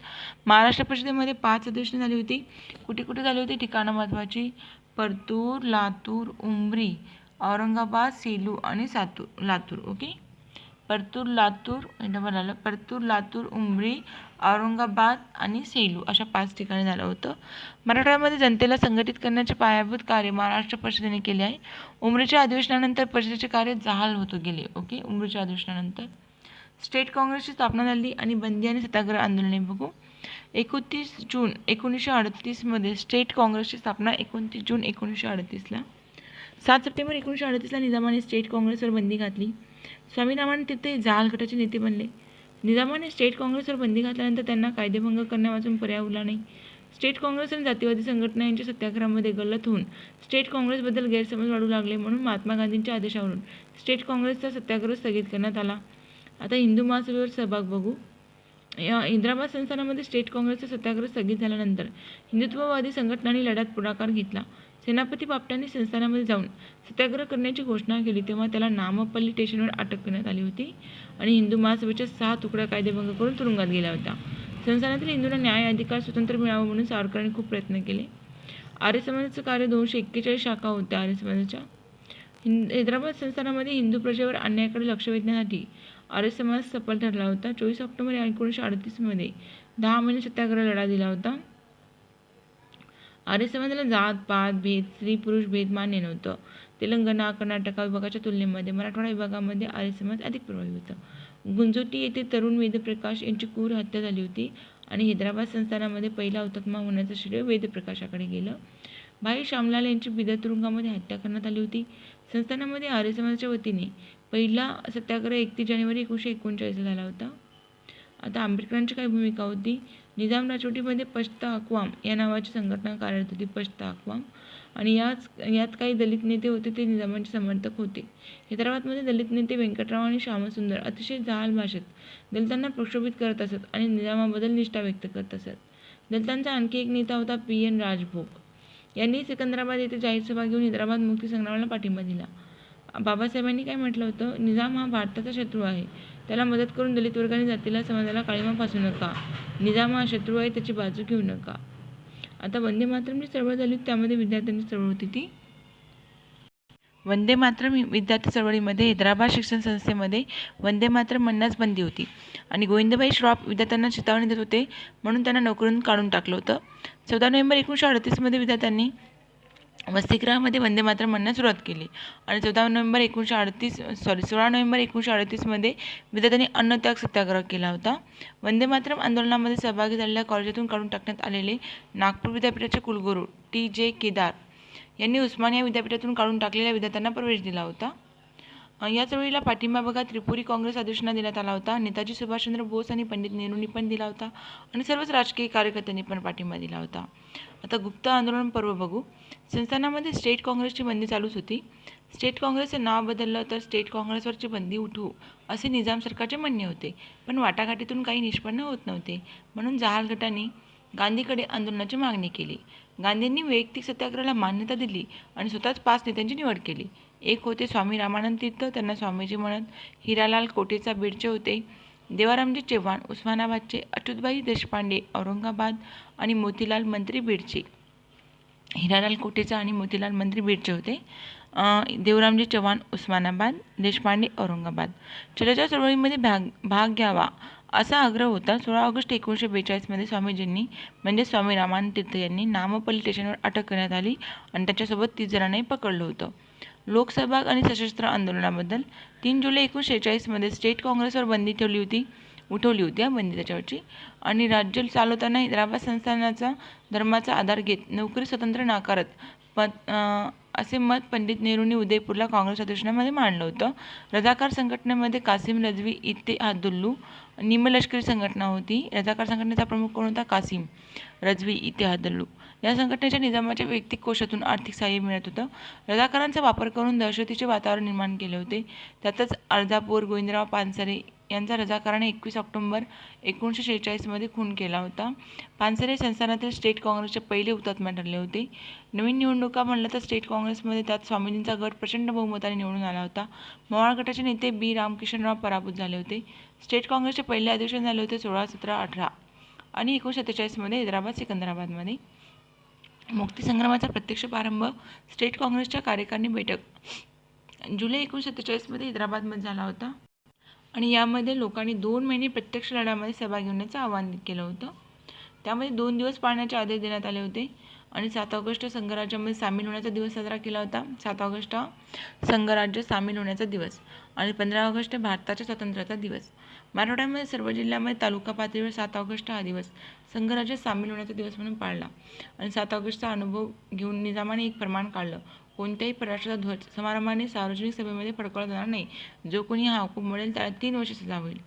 महाराष्ट्र परिषदेमध्ये 5 अधिवेशने झाली होती. कुठे कुठे झाली होती? ठिकाणं महत्त्वाची: परतूर, लातूर, उमरी, औरंगाबाद, सेलू आणि लातूर. ओके. परतूर, लातूर, उमरी, औरंगाबाद आणि सेलू अशा 5 ठिकाणी झालं होतं. मराठवाड्यामध्ये जनतेला संघटित करण्याचे पायाभूत कार्य महाराष्ट्र परिषदेने केले आहे. उमरीच्या अधिवेशनानंतर परिषदेचे कार्य जहाल होत गेले. ओके. उमरीच्या अधिवेशनानंतर स्टेट काँग्रेसची स्थापना झाली आणि बंदी आणि सत्याग्रह आंदोलने बघू. 29 जून 1938मध्ये स्टेट काँग्रेसची स्थापना. 29 जून 1938ला. 7 सप्टेंबर 1938ला निजामाने स्टेट काँग्रेसवर बंदी घातली. स्वामी रामानंद तीर्थ हे जहाल गटाचे नेते बनले. निजामाने स्टेट काँग्रेसवर बंदी घातल्यानंतर त्यांना कायदेभंग करण्यापासून पर्याय उरला नाही. स्टेट काँग्रेस आणि जातीवादी संघटना यांच्या सत्याग्रहामध्ये गल्लत होऊन स्टेट काँग्रेसबद्दल गैरसमज वाढू लागले. म्हणून महात्मा गांधींच्या आदेशावरून स्टेट काँग्रेसचा सत्याग्रह स्थगित करण्यात आला. आता हिंदू महासभेवर सहभाग बघू. या हैदराबाद संस्थानामध्ये स्टेट काँग्रेसचा सत्याग्रह स्थगित झाल्यानंतर हिंदुत्ववादी संघटनांनी लढ्यात पुढाकार घेतला. सेनापती बापटांनी संस्थानामध्ये जाऊन सत्याग्रह करण्याची घोषणा केली तेव्हा त्याला नामपल्ली स्टेशनवर अटक करण्यात आली होती आणि हिंदू महासभेच्या 6 तुकड्या कायदेभंग करून तुरुंगात गेल्या होत्या. संस्थानातील हिंदूंना न्याय, अधिकार, स्वातंत्र्य मिळावं म्हणून सावरकरांनी खूप प्रयत्न केले. आर्य समाजाचं कार्य 241 शाखा होत्या आर्य समाजाच्या. हैदराबाद संस्थानामध्ये हिंदू प्रजेवर अन्यायाकडे लक्ष वेधण्यासाठी आर्य समाज सफल ठरला होता. 24 ऑक्टोबर 1938मध्ये 10 महिने सत्याग्रह लढा दिला होता. आर्य समाजाला जात पात भेद, स्त्री पुरुष भेद मान्य नव्हतं. तेलंगणा, कर्नाटक विभागाच्या तुलनेमध्ये मराठवाडा विभागामध्ये आर्य समाज अधिक प्रभावी होता. गुंजोटी येथे तरुण वेदप्रकाश यांची क्रूर हत्या झाली होती आणि हैदराबाद संस्थानामध्ये पहिला हुतात्मा होण्याचं श्रेय वेदप्रकाशाकडे गेलं. भाई श्यामलाल यांची बिदर तुरुंगामध्ये हत्या करण्यात आली होती. संस्थानामध्ये आर्य समाजाच्या वतीने पहिला सत्याग्रह 31 जानेवारी 1939 झाला होता. आता आंबेडकरांची काय भूमिका होती. निजाम राजवटीमध्ये पश्ता अक्वाम या नावाची संघटना कार्यरत होती. पश्ता अक्वाम. आणि यात काही दलित नेते होते, ते निजामांचे समर्थक होते. हैदराबादमध्ये दलित नेते व्यंकटराव आणि श्यामसुंदर अतिशय जहाल भाषेत दलितांना प्रक्षोभित करत असत आणि निजामाबद्दल निष्ठा व्यक्त करत असत. दलितांचा आणखी एक नेता होता PN राजभोग. यांनी सिकंदराबाद येथे जाहीर सभा घेऊन हैदराबाद मुक्ती संग्रामाला पाठिंबा दिला. बाबासाहेबांनी काय म्हटलं होतं? निजाम हा भारताचा शत्रू आहे, त्याला मदत करून दलित वर्गाने जातीला समाजाला काळीमा फासू नका. निजाम हा शत्रू आहे, त्याची बाजू घेऊ नका. आता वंदे मातरमची चळवळ झाली होती, त्यामध्ये विद्यार्थ्यांची चळवळ होती ती. वंदे मातरम विद्यार्थी चळवळीमध्ये हैदराबाद शिक्षण संस्थेमध्ये वंदे मातरम म्हणण्यास बंदी होती आणि गोविंदभाई श्रॉफ विद्यार्थ्यांना चेतावणी देत होते म्हणून त्यांना नोकरीतून काढून टाकलं होतं. 14 नोव्हेंबर 1938मध्ये विद्यार्थ्यांनी वसतिगृहामध्ये वंदे मातरम म्हणण्यास सुरुवात केली आणि 16 नोव्हेंबर 1938मध्ये विद्यार्थ्यांनी अन्नत्याग सत्याग्रह केला होता. वंदे मातरम आंदोलनामध्ये सहभागी झालेल्या कॉलेजातून काढून टाकण्यात आलेले नागपूर विद्यापीठाचे कुलगुरू TJ केदार यांनी उस्मानिया विद्यापीठातून काढून टाकलेल्या विद्यार्थ्यांना प्रवेश दिला होता. या चळवळीला पाठिंबा बघा त्रिपुरी काँग्रेस अधिवेशनात देण्यात आला होता. नेताजी सुभाषचंद्र बोस आणि पंडित नेहरूंनी पण दिला होता आणि सर्वच राजकीय कार्यकर्त्यांनी पण पाठिंबा दिला होता. आता गुप्त आंदोलन पर्व बघू. संस्थानामध्ये स्टेट काँग्रेसची बंदी चालूच होती. स्टेट काँग्रेसचे नाव बदललं तर स्टेट काँग्रेसवरची बंदी उठवू असे निजाम सरकारचे म्हणणे होते, पण वाटाघाटीतून काही निष्पन्न होत नव्हते. म्हणून जहाल गटाने गांधीकडे आंदोलनाची मागणी केली. गांधींनी वैयक्तिक सत्याग्रहाला मान्यता दिली आणि स्वतःच 5 नेत्यांची निवड केली. एक होते स्वामी रामानंद तीर्थ, त्यांना स्वामीजी म्हणत. हिरालाल कोटेचा बीडचे होते. देवारामजी चव्हाण उस्मानाबादचे. अच्युतभाई देशपांडे औरंगाबाद आणि मोतीलाल मंत्री बीडचे. हिरालाल कोटेचा आणि मोतीलाल मंत्री बीडचे होते. देवरामजी चव्हाण उस्मानाबाद, देशपांडे औरंगाबाद. चर्चा चळवळीमध्ये भाग घ्यावा असा आग्रह होता. 16 ऑगस्ट 1942मध्ये स्वामीजींनी म्हणजे स्वामी रामानंद तीर्थ यांनी नामपल्ली स्टेशनवर अटक करण्यात आली आणि त्याच्यासोबत 30 जणांनाही पकडलं होतं. लोकसहभाग आणि सशस्त्र आंदोलनाबद्दल 3 जुलै 1946मध्ये स्टेट काँग्रेसवर बंदी उठवली होती बंदी त्याच्यावरची. आणि राज्य चालवताना हैदराबाद संस्थानाचा धर्माचा आधार घेत नोकरी स्वतंत्र नाकारत असे मत पंडित नेहरूंनी उदयपूरला काँग्रेस अधिवेशनामध्ये मांडलं होतं. रझाकार संघटनेमध्ये कासिम रजवी इत्तेहादुल्लू निमलष्करी संघटना होती. रझाकार संघटनेचा प्रमुख कोण होता? कासिम रजवी इत्तेहादुल्लू. या संघटनेच्या निजामाच्या वैयक्तिक कोषातून आर्थिक सहाय्य मिळत होतं. रझाकारांचा वापर करून दहशतीचे वातावरण निर्माण केले होते. त्यातच अर्धापूर गोविंदराव पानसरे यांचा रझाकाराने 21 ऑक्टोबर 1946 मध्ये खून केला होता. पानसरे संस्थानातील स्टेट काँग्रेसचे पहिले हुतात्मा ठरले होते. नवीन निवडणुका म्हणलं तर स्टेट काँग्रेसमध्ये त्यात स्वामीजींचा गट प्रचंड बहुमताने निवडून आला होता. मवाळ गटाचे नेते बी रामकिशनराव पराभूत झाले होते. स्टेट काँग्रेसचे पहिले अधिवेशन झाले होते 16, 17, 18 आणि 1947 मध्ये हैदराबाद सिकंदराबादमध्ये. मुक्तीसंग्रामाचा प्रत्यक्ष प्रारंभ स्टेट काँग्रेसच्या कार्यकारिणी बैठक जुलै 1947 मध्ये हैदराबादमध्ये झाला होता आणि यामध्ये लोकांनी 2 महिने प्रत्यक्ष लढ्यामध्ये सहभाग घेण्याचं आवाहन केलं होतं. त्यामध्ये 2 दिवस पाळण्याचे आदेश देण्यात आले होते आणि 7 ऑगस्ट संघराज्यामध्ये सामील होण्याचा दिवस साजरा केला होता. 7 ऑगस्ट हा संघराज्य सामील होण्याचा दिवस आणि 15 ऑगस्ट भारताच्या स्वातंत्र्याचा दिवस. मराठवाड्यामध्ये सर्व जिल्ह्यामध्ये तालुका पातळीवर 7 ऑगस्ट हा दिवस संघराज्य सामील होण्याचा दिवस म्हणून पाळला आणि 7 ऑगस्टचा अनुभव घेऊन निजामाने एक फर्मान काढलं. कोणत्याही परराष्ट्राचा ध्वज समारंभाने सार्वजनिक सभेमध्ये फडकवला जाणार नाही. जो कोणी हा हुकूम मोडेल त्याला 3 वर्षे सजा होईल.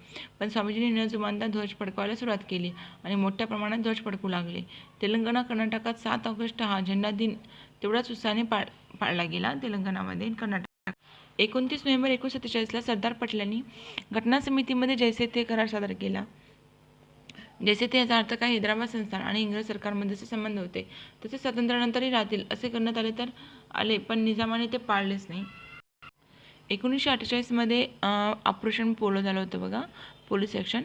पण स्वामीजींनी न जुमानता ध्वज फडकवायला सुरुवात केली आणि मोठ्या प्रमाणात ध्वज फडकू लागले. तेलंगणा, कर्नाटकात 7 ऑगस्ट हा झेंडा दिन तेवढ्याच उत्साहाने पाळला गेला. तेलंगणामध्ये, कर्नाटक 29 नोव्हेंबर 1947 सरदार पटेलांनी घटना समितीमध्ये जैसे थे करार सादर केला. जैसे थे याचा अर्थ काय? हैदराबाद संस्थान आणि इंग्रज सरकारमध्येचे संबंध होते तसे स्वातंत्र्यानंतरही राहतील असे करण्यात आले तर आले, पण निजामाने ते पाळलेच नाही. 1948 मध्ये ऑपरेशन पोलो झालं होतं बघा, पोलीस ॲक्शन.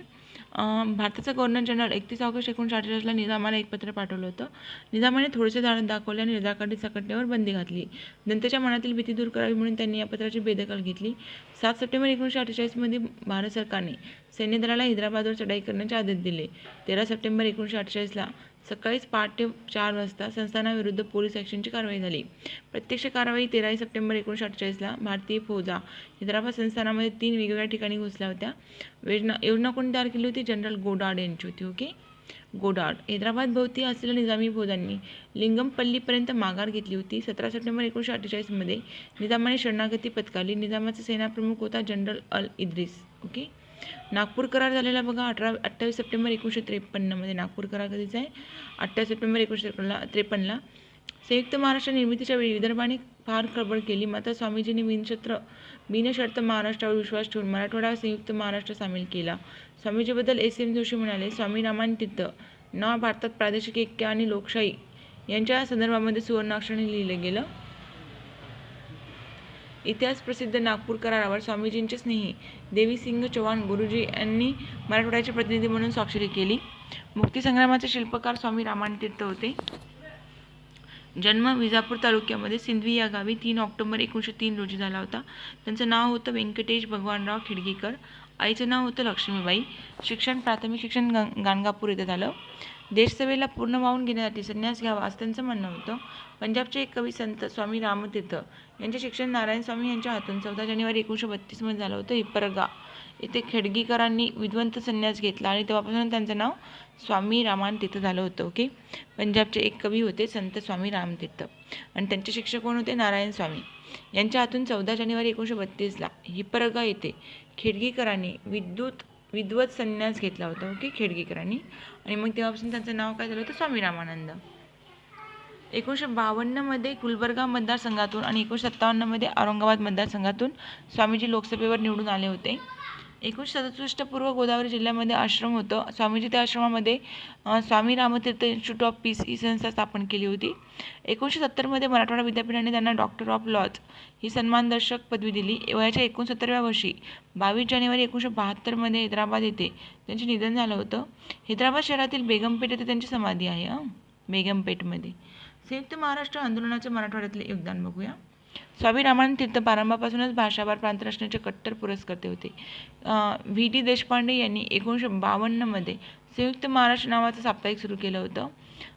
भारताचा गव्हर्नर जनरल 31 ऑगस्ट 1948 ला निजामाला एक पत्र पाठवलं होतं. निजामाने थोडेसे धाडस दाखवले आणि रझाकारी संघटनेवर बंदी घातली. जनतेच्या मनातील भीती दूर करावी म्हणून त्यांनी या पत्राची बेदखल घेतली. 7 सप्टेंबर 1948 मध्ये भारत सरकारने सैन्य दलाला हैदराबादवर चढाई करण्याचे आदेश दिले. 13 सप्टेंबर 1948 ला सकाळीच पहाटे 4 वाजता संस्थानाविरुद्ध पोलीस ॲक्शनची कारवाई झाली. प्रत्यक्ष कारवाई 13 सप्टेंबर 1948 ला भारतीय फौजा हैदराबाद संस्थानामध्ये 3 वेगवेगळ्या ठिकाणी घुसल्या होत्या. योजना कोणी तयार केली होती? जनरल गोडार्ड यांची होती. Okay, Goddard. हैदराबाद भोवती असलेल्या निजामी फौजांनी लिंगमपल्लीपर्यंत माघार घेतली होती. 17 सप्टेंबर 1948 मध्ये निजामाने शरणागती पत्करली. निजामाचा सेनाप्रमुख होता जनरल अल इद्रिस. ओके, नागपूर करार झालेला बघा 28 सप्टेंबर 1953 मध्ये. नागपूर करार कधीचा आहे? 28 सप्टेंबर 1953 ला. संयुक्त महाराष्ट्र निर्मितीच्या वेळी विदर्भाने फार खळबळ केली, मात्र स्वामीजींनी बिनशर्त महाराष्ट्रावर विश्वास ठेवून मराठवाडा संयुक्त महाराष्ट्र सामील केला. स्वामीजीबद्दल एस.एम. जोशी म्हणाले, स्वामी रामायण तीर्थ नाव भारतात प्रादेशिक ऐक्य आणि लोकशाही यांच्या संदर्भामध्ये सुवर्णाक्षराने लिहिलं गेलं. इतिहास प्रसिद्ध नागपूर करारावर स्वामीजींचे स्नेही देवीसिंग चौहान गुरुजी यांनी मराठवाड्याचे प्रतिनिधी म्हणून स्वाक्षरी केली. मुक्तीसंग्रामाचे शिल्पकार स्वामी रामायण तीर्थ होते. जन्म विजापूर तालुक्यामध्ये सिंधवी या गावी 3 ऑक्टोबर 1903 रोजी झाला होता. त्यांचं नाव होतं व्यंकटेश भगवानराव खेडगेकर. आईचं नाव होतं लक्ष्मीबाई. शिक्षण, प्राथमिक शिक्षण गाणगापूर येथे झालं. देशसेवेला पूर्ण वाहून घेण्यासाठी संन्यास घ्यावा असं त्यांचं म्हणणं होतं. पंजाबचे एक कवी संत स्वामी रामतीर्थ यांचे शिक्षण नारायण स्वामी यांच्या हातून 14 जानेवारी 1932 मध्ये झालं होतं. हिप्परगा येथे खेडगेकरांनी विद्वंत संन्यास घेतला आणि तेव्हापासून त्यांचं नाव स्वामी रामायण तीर्थ झालं होतं. ओके, पंजाबचे एक कवी होते संत स्वामी रामतीर्थ आणि त्यांचे शिक्षक कोण होते? नारायण स्वामी यांच्या हातून 14 जानेवारी 1932 ला हिप्परगा येथे खेडगेकरांनी विद्वत संन्यास घेतला होता. ओके, खेडगेकरांनी, आणि मग तेव्हापासून त्यांचं नाव काय झालं होतं? स्वामी रामानंद. 1952 मध्ये गुलबर्गा मतदारसंघातून आणि 1957 मध्ये औरंगाबाद मतदारसंघातून स्वामीजी लोकसभेवर निवडून आले होते. 1967 पूर्व गोदावरी जिल्ह्यामध्ये आश्रम होतं. स्वामीजी त्या आश्रमामध्ये स्वामी रामतीर्थ इन्स्टिट्यूट ऑफ पीस ही संस्था स्थापन केली होती. 1970 मध्ये मराठवाडा विद्यापीठाने त्यांना डॉक्टर ऑफ लॉज ही सन्मानदर्शक पदवी दिली. वयाच्या 69व्या वर्षी 22 जानेवारी 1972 मध्ये हैदराबाद येथे त्यांचे निधन झालं होतं. हैदराबाद शहरातील बेगमपेठ येथे त्यांची समाधी आहे. बेगमपेठमध्ये. संयुक्त महाराष्ट्र आंदोलनाचे मराठवाड्यातले योगदान बघूया. स्वामी रामानंद तीर्थ प्रारंभापासूनच भाषाभार प्रांतरचनेचे कट्टर पुरस्कर्ते होते. व्ही डी देशपांडे यांनी 1952 मध्ये संयुक्त महाराष्ट्र नावाचं साप्ताहिक सुरू केलं होतं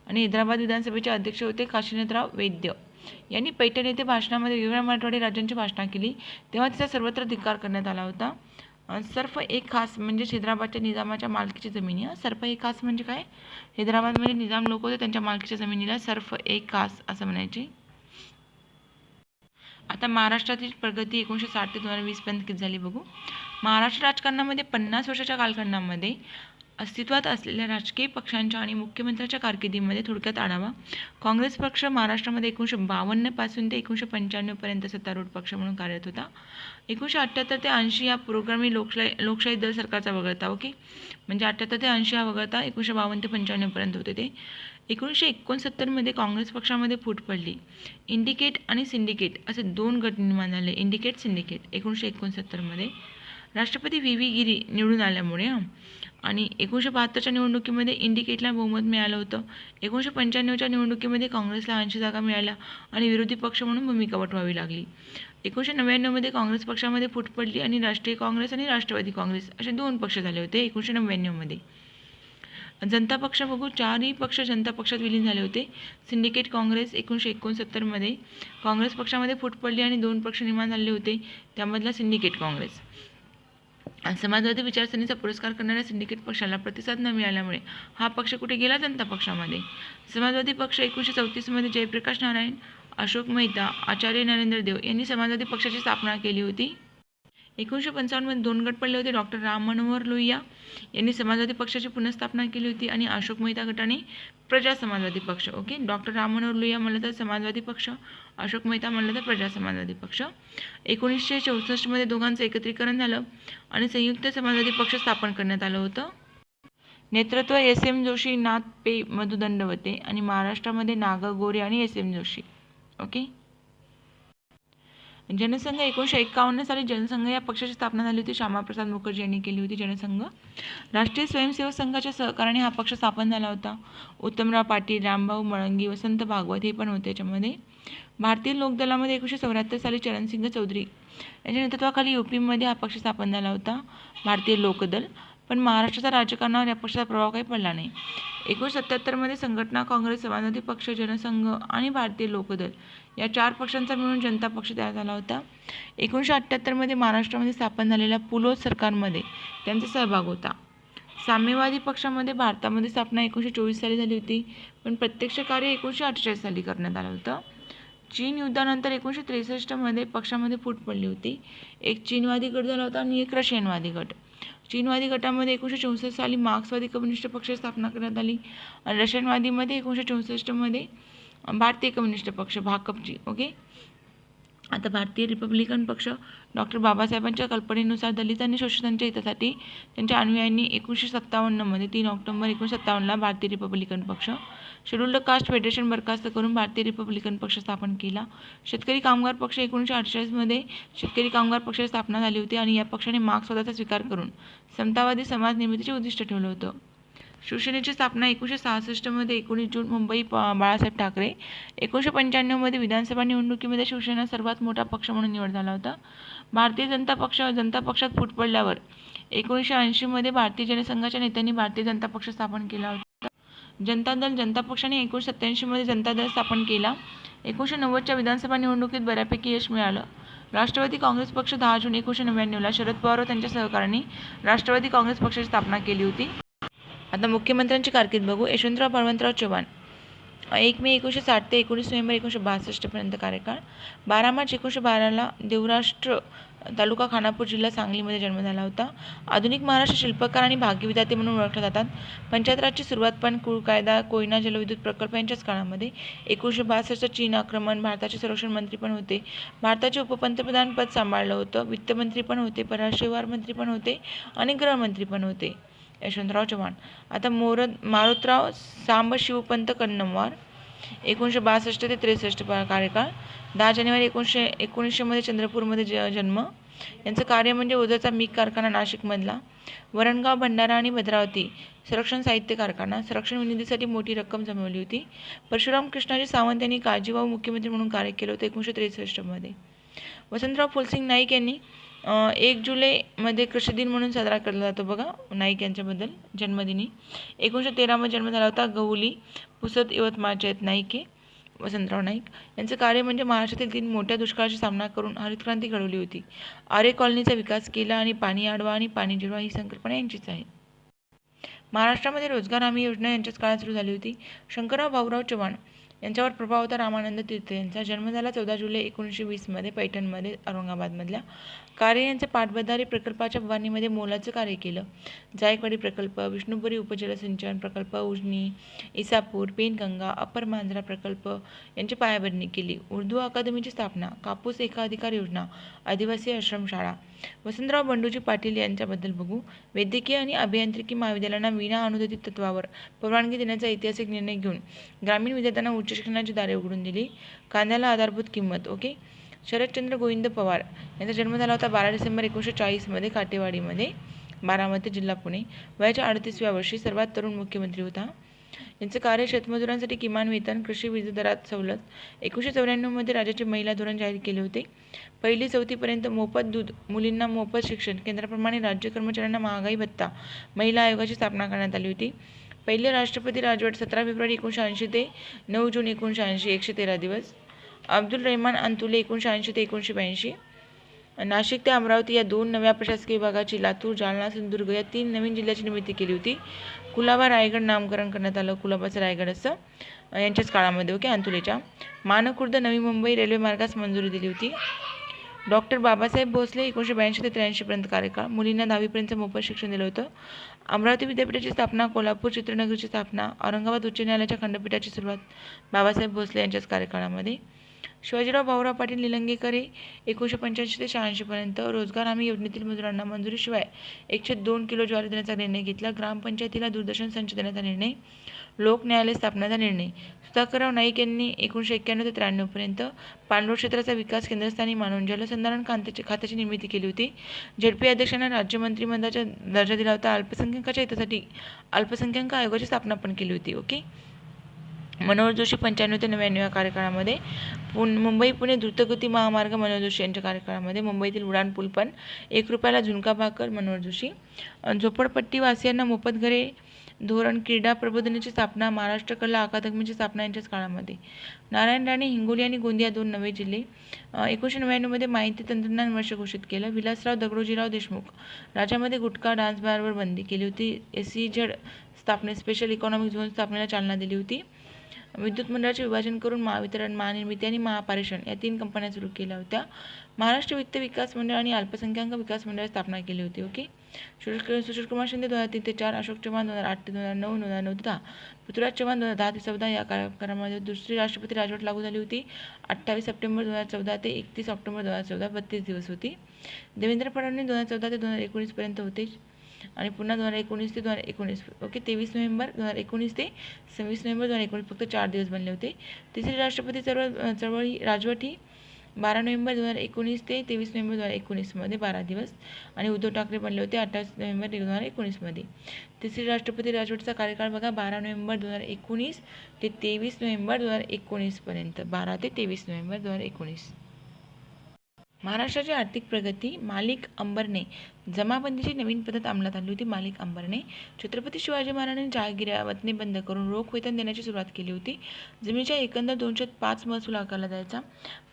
आणि हैदराबाद विधानसभेचे अध्यक्ष होते काशीनाथराव वैद्य यांनी पैठण येथे भाषणामध्ये वेगवेगळ्या मराठवाडी राज्यांची भाषणा केली. तेव्हा तिचा सर्वत्र धिक्कार करण्यात आला होता. सर्फ एक खास म्हणजे हैदराबादच्या निजामाच्या मालकीची जमिनी. सर्फ एक खास म्हणजे काय? हैदराबादमध्ये निजाम लोक होते, त्यांच्या मालकीच्या जमिनीला सर्फ एक खास असं म्हणायचे. आता महाराष्ट्रातील प्रगती 1960 ते 2020 किती झाली बघू. महाराष्ट्र राजकारणामध्ये 50 वर्षाच्या कालखंडामध्ये अस्तित्वात असलेल्या राजकीय पक्षांच्या आणि मुख्यमंत्र्यांच्या कारकिर्दीमध्ये थोडक्यात आढावा. काँग्रेस पक्ष महाराष्ट्रामध्ये 1952 पासून ते 1995 पर्यंत सत्तारूढ पक्ष म्हणून कार्यरत होता. 1978 ते 80 या पुरोगामी लोकशाही दल सरकारचा वगळता. ओके, म्हणजे 78 ते 80 हा वगळता 1952 ते 95 पर्यंत होते ते. 1969 काँग्रेस पक्षामध्ये फूट पडली. इंडिकेट आणि सिंडिकेट असे 2 गट निर्माण झाले. इंडिकेट, सिंडिकेट 1969 राष्ट्रपती व्ही व्ही गिरी निवडून आल्यामुळे आणि 1972च्या निवडणुकीमध्ये इंडिकेटला बहुमत मिळालं होतं. 1995च्या निवडणुकीमध्ये काँग्रेसला 80 जागा मिळाल्या आणि विरोधी पक्ष म्हणून भूमिका वठवावी लागली. 1999 काँग्रेस पक्षामध्ये फूट पडली आणि राष्ट्रीय काँग्रेस आणि राष्ट्रवादी काँग्रेस असे 2 पक्ष झाले होते. 1999 जनता पक्ष बघू, 4ही पक्ष जनता पक्षात विलीन झाले होते. सिंडिकेट काँग्रेस 1969 काँग्रेस पक्षामध्ये फूट पडली आणि 2 पक्ष निर्माण झाले होते, त्यामधला सिंडिकेट काँग्रेस. समाजवादी विचारसरणीचा पुरस्कार करणाऱ्या सिंडिकेट पक्षाला प्रतिसाद न मिळाल्यामुळे हा पक्ष कुठे गेला? जनता पक्षामध्ये. समाजवादी पक्ष 1934 जयप्रकाश नारायण, अशोक मेहता, आचार्य नरेंद्र देव यांनी समाजवादी पक्षाची स्थापना केली होती. 1955 2 गट पडले होते. डॉक्टर राम मनोहर लोहिया यांनी समाजवादी पक्षाची पुनर्स्थापना केली होती आणि अशोक मेहता गटाने प्रजा समाजवादी पक्ष. ओके, डॉक्टर राम मनोहर लोहिया म्हणलं तर समाजवादी पक्ष, अशोक मेहता म्हणलं तर प्रजा समाजवादी पक्ष. 1964 दोघांचं एकत्रीकरण झालं आणि संयुक्त समाजवादी पक्ष स्थापन करण्यात आलं होतं. नेतृत्व एस.एम. जोशी, नाथ पे, मधु दंडवते आणि महाराष्ट्रामध्ये नागा गोरे आणि एस.एम. जोशी. ओके, जनसंघ 1951 साली जनसंघ या पक्षाची स्थापना झाली होती. श्यामाप्रसाद मुखर्जी यांनी केली होती जनसंघ. राष्ट्रीय स्वयंसेवक संघाच्या सहकार्याने हा पक्ष स्थापन झाला होता. उत्तमराव पाटील, रामभाऊ मळंगी, वसंत भागवत हे पण होते याच्यामध्ये. भारतीय लोकदलामध्ये 1974 साली चरणसिंग चौधरी यांच्या नेतृत्वाखाली यूपीमध्ये हा पक्ष स्थापन झाला होता, भारतीय लोकदल. पण महाराष्ट्राच्या राजकारणावर या पक्षाचा प्रभाव काही पडला नाही. 1977 संघटना काँग्रेस, समाजवादी पक्ष, जनसंघ आणि भारतीय लोकदल या 4 पक्षांचा मिळून जनता पक्ष तयार झाला होता. 1978 महाराष्ट्रामध्ये स्थापन झालेल्या पुलोद सरकारमध्ये त्यांचा सहभाग होता. साम्यवादी पक्षामध्ये भारतामध्ये स्थापना 1924 साली झाली होती, पण प्रत्यक्ष कार्य 1948 साली करण्यात आलं होतं. चीन युद्धानंतर 1963 पक्षामध्ये फूट पडली होती. एक चीनवादी गट झाला होता आणि एक रशियनवादी गट. चीनवादी गटामध्ये 1964 साली मार्क्सवादी कम्युनिस्ट पक्षाची स्थापना करण्यात आली आणि रशियनवादीमध्ये 1964 भारतीय कम्युनिस्ट पक्ष भाकपची. ओके, आता भारतीय रिपब्लिकन पक्ष डॉक्टर बाबासाहेबांच्या कल्पनेनुसार दलित आणि शोषितांच्या हितासाठी त्यांच्या अनुयायांनी 1957 3 ऑक्टोबर 1957 भारतीय रिपब्लिकन पक्ष, शेड्युल्ड कास्ट फेडरेशन बरखास्त करून भारतीय रिपब्लिकन पक्ष स्थापन केला. शेतकरी कामगार पक्ष 1948 शेतकरी कामगार पक्षाची स्थापना झाली होती आणि या पक्षाने मार्क्सवादाचा स्वीकार करून समतावादी समाज निर्मितीचे उद्दिष्ट ठेवलं होतं. शिवसेनेची स्थापना 1966 19 जून मुंबई बाळासाहेब ठाकरे. 1995 विधानसभा निवडणुकीमध्ये शिवसेना सर्वात मोठा पक्ष म्हणून निवड झाला होता. भारतीय जनता पक्षात फूट पडल्यावर 1980 भारतीय जनसंघाच्या नेत्यांनी भारतीय जनता पक्ष स्थापन केला होता. जनता दल जनता पक्षाने 1987 जनता दल स्थापन केला. 1990च्या विधानसभा निवडणुकीत बऱ्यापैकी यश मिळालं. राष्ट्रवादी काँग्रेस पक्ष 10 जून 1999 शरद पवार व त्यांच्या सहकाऱ्यांनी राष्ट्रवादी काँग्रेस पक्षाची स्थापना केली होती. आता मुख्यमंत्र्यांची कारकीर्द बघू. यशवंतराव बळवंतराव चव्हाण 1 मे 1960 ते 19 नोव्हेंबर 1962 पर्यंत कार्यकाळ. 12 मार्च 1912 देवराष्ट्र तालुका खानापूर जिल्हा सांगलीमध्ये जन्म झाला होता. आधुनिक महाराष्ट्र शिल्पकार आणि भाग्यविधाते म्हणून ओळखले जातात. पंचायत राजची सुरुवात पण कुळ कायदा, कोयना जलविद्युत प्रकल्प यांच्याच काळामध्ये. 1962 चीन आक्रमण, भारताचे संरक्षण मंत्री पण होते, भारताचे उपपंतप्रधान पद सांभाळलं होतं, वित्तमंत्री पण होते, परराष्ट्र व्यवहार मंत्री पण होते आणि गृहमंत्री पण होते यशवंतराव चव्हाण. आता मारुतराव सांब शिवपंत कन्नमवार 1962 ते 63 कार्यकाळ. 10 जानेवारी 1919 चंद्रपूरमध्ये जन्म. यांचं कार्य म्हणजे ओझरचा मीग कारखाना नाशिकमधला, वरणगाव, भंडारा आणि भद्रावती संरक्षण साहित्य कारखाना, संरक्षण निधीसाठी मोठी रक्कम जमवली होती. परशुराम कृष्णाजी सावंत यांनी काळजीवाहू मुख्यमंत्री म्हणून कार्य केलं होतं 1963. वसंतराव फुलसिंग नाईक यांनी 1 जुलैमध्ये कृषी दिन म्हणून साजरा केला जातो बघा नाईक यांच्याबद्दल जन्मदिनी. 1913 जन्म झाला होता. गहुली पुसद यवतमाळचे आहेत नाईक हे वसंतराव नाईक. यांचं कार्य म्हणजे महाराष्ट्रातील 3 मोठ्या दुष्काळाची सामना करून हरितक्रांती घडवली होती. आरे कॉलनीचा विकास केला आणि पाणी अडवा आणि पाणी जिरवा ही संकल्पना यांचीच आहे. महाराष्ट्रामध्ये रोजगार हमी योजना यांच्याच काळात सुरू झाली होती. शंकरराव भाऊराव चव्हाण यांच्यावर प्रभाव होता रामानंद तीर्थ यांचा. जन्म झाला 14 जुलै 1920 पैठणमध्ये, औरंगाबादमधल्या. कार्य यांचे पाटबंधारे प्रकल्पाच्या उभारणीमध्ये मोलाचं कार्य केलं. जायकवाडी प्रकल्प, विष्णुपुरी उपजलसिंचन प्रकल्प, उजनी, इसापूर, पेनगंगा, अप्पर मांजरा प्रकल्प यांची पायाभरणी केली. उर्दू अकादमीची स्थापना, कापूस एकाधिकार योजना, आदिवासी आश्रमशाळा. वसंतराव बंडूजी पाटील यांच्याबद्दल बघू. वैद्यकीय आणि अभियांत्रिकी महाविद्यालयांना विना अनुदानित तत्वावर परवानगी देण्याचा ऐतिहासिक निर्णय घेऊन ग्रामीण विद्यार्थ्यांना उच्च शिक्षणाची दारे उघडून दिली. कांद्याला आधारभूत किंमत. ओके. शरदचंद्र गोविंद पवार यांचा जन्म झाला होता 12 डिसेंबर 1940 काटेवाडीमध्ये, बारामती जिल्हा पुणे. वयाच्या 38व्या वर्षी सर्वात तरुण मुख्यमंत्री होता. यांचं कार्य शेतमजुरांसाठी किमान वेतन, कृषी वीज दरात सवलत. 1994 राज्याचे महिला धोरण जाहीर केले होते. 1ली 4थीपर्यंत मोफत दूध, मुलींना मोफत शिक्षण. केंद्राप्रमाणे राज्य कर्मचाऱ्यांना महागाई भत्ता. महिला आयोगाची स्थापना करण्यात आली होती. पहिले राष्ट्रपती राजवट 17 फेब्रुवारी 1980 ते 9 जून 1980, 113 दिवस. अब्दुल रहमान अंतुले 1980 ते 1982. नाशिक ते अमरावती या 2 नव्या प्रशासकीय विभागाची, लातूर, जालना, सिंधुदुर्ग या 3 नवीन जिल्ह्याची निर्मिती केली होती. कुलाबा रायगड नामकरण करण्यात आलं, कुलाबाचं रायगड असं यांच्याच काळामध्ये. ओके. अंतुलेच्या. मानखुर्द नवी मुंबई रेल्वे मार्गास मंजुरी दिली होती. डॉक्टर बाबासाहेब भोसले 1982 ते 83पर्यंत कार्यकाळ. मुलींना 10वीपर्यंत मोफत शिक्षण दिलं होतं. अमरावती विद्यापीठाची स्थापना, कोल्हापूर चित्रनगरची स्थापना, औरंगाबाद उच्च न्यायालयाच्या खंडपीठाची सुरुवात बाबासाहेब भोसले यांच्याच कार्यकाळामध्ये. शिवाजीराव भाऊराव पाटील निलंगेकर 1985 ते 86पर्यंत. रोजगार हमी योजनेतील मजुरांना मंजुरीशिवाय 102 किलो ज्वारी देण्याचा निर्णय घेतला. ग्रामपंचायतीला दूरदर्शन संच देण्याचा निर्णय. लोक न्यायालय स्थापनेचा निर्णय. सुधाकरराव नाईक यांनी 1991 ते 93पर्यंत पाणलोट क्षेत्राचा विकास केंद्रस्थानी मानून जलसंधारण खात्याची निर्मिती केली होती. झेडपी अध्यक्षांना राज्य मंत्रिमंडळाचा दर्जा दिला होता. अल्पसंख्याकाच्या हितासाठी अल्पसंख्याक आयोगाची स्थापना पण केली होती. ओके. मनोहर जोशी 95 ते 99 या कार्यकाळामध्ये. मुंबई पुणे द्रुतगती महामार्ग मनोहर जोशी यांच्या कार्यकाळामध्ये. मुंबईतील उड्डाण पूल पण 1 रुपयाला झुणका भाकर मनोहर जोशी. झोपडपट्टी वासियांना मोफत घरे धोरण. क्रीडा प्रबोधिनीची स्थापना, महाराष्ट्र कला अकादमीची स्थापना यांच्याच काळामध्ये. नारायण राणे हिंगोली आणि गोंदिया 2 नवे जिल्हे. 1999 माहिती तंत्रज्ञान वर्ष घोषित केलं. विलासराव दगडोजीराव देशमुख राज्यामध्ये गुटखा डान्स बारवर बंदी केली होती. SEZ स्थापनेत, स्पेशल इकॉनॉमिक झोन स्थापनेला चालना दिली होती. विद्युत मंडळाचे विभाजन करून महावितरण, महानिर्मिती आणि महापारेषण या 3 कंपन्या सुरू केल्या होत्या. महाराष्ट्र वित्त विकास मंडळ आणि अल्पसंख्याक विकास मंडळाची स्थापना केली होती. ओके. सुशीलकुमार शिंदे 2003 ते 4, अशोक चव्हाण 2008 ते 2009, 2009 ते 10, पृथ्वीराज चव्हाण 2010 ते 14 या कार्यकाळामध्ये. दुसरी राष्ट्रपती राजवट लागू झाली होती. 28 सप्टेंबर 2014 ते 31 ऑक्टोबर 2014, 32 दिवस होती. देवेंद्र फडणवीस 2014 ते 2019पर्यंत होते आणि पुन्हा 2019 ते 2019. ओके. 23 नोव्हेंबर 2019 ते 26 नोव्हेंबर 2019, फक्त 4 दिवस बनले होते. तिसरी राष्ट्रपती चळवळी राजवट ही 12 नोव्हेंबर 2019 ते 23 नोव्हेंबर 2019 12 दिवस. आणि उद्धव ठाकरे बनले होते 28 नोव्हेंबर 2019 तिसरी राष्ट्रपती राजवटचा कार्यकाळ बघा, 12 नोव्हेंबर 2019 ते 23 नोव्हेंबर 2019पर्यंत. 12 ते 23 नोव्हेंबर 2019. महाराष्ट्राची आर्थिक प्रगती. मालिक अंबरने जमाबंदीची नवीन पद्धत अंमलात आणली होती. मालिक अंबरने. छत्रपती शिवाजी महाराजांनी जहागिरावतने बंद करून रोख वेतन देण्याची सुरुवात केली होती. जमिनीच्या एकंदर 205 महसूल आकारला जायचा.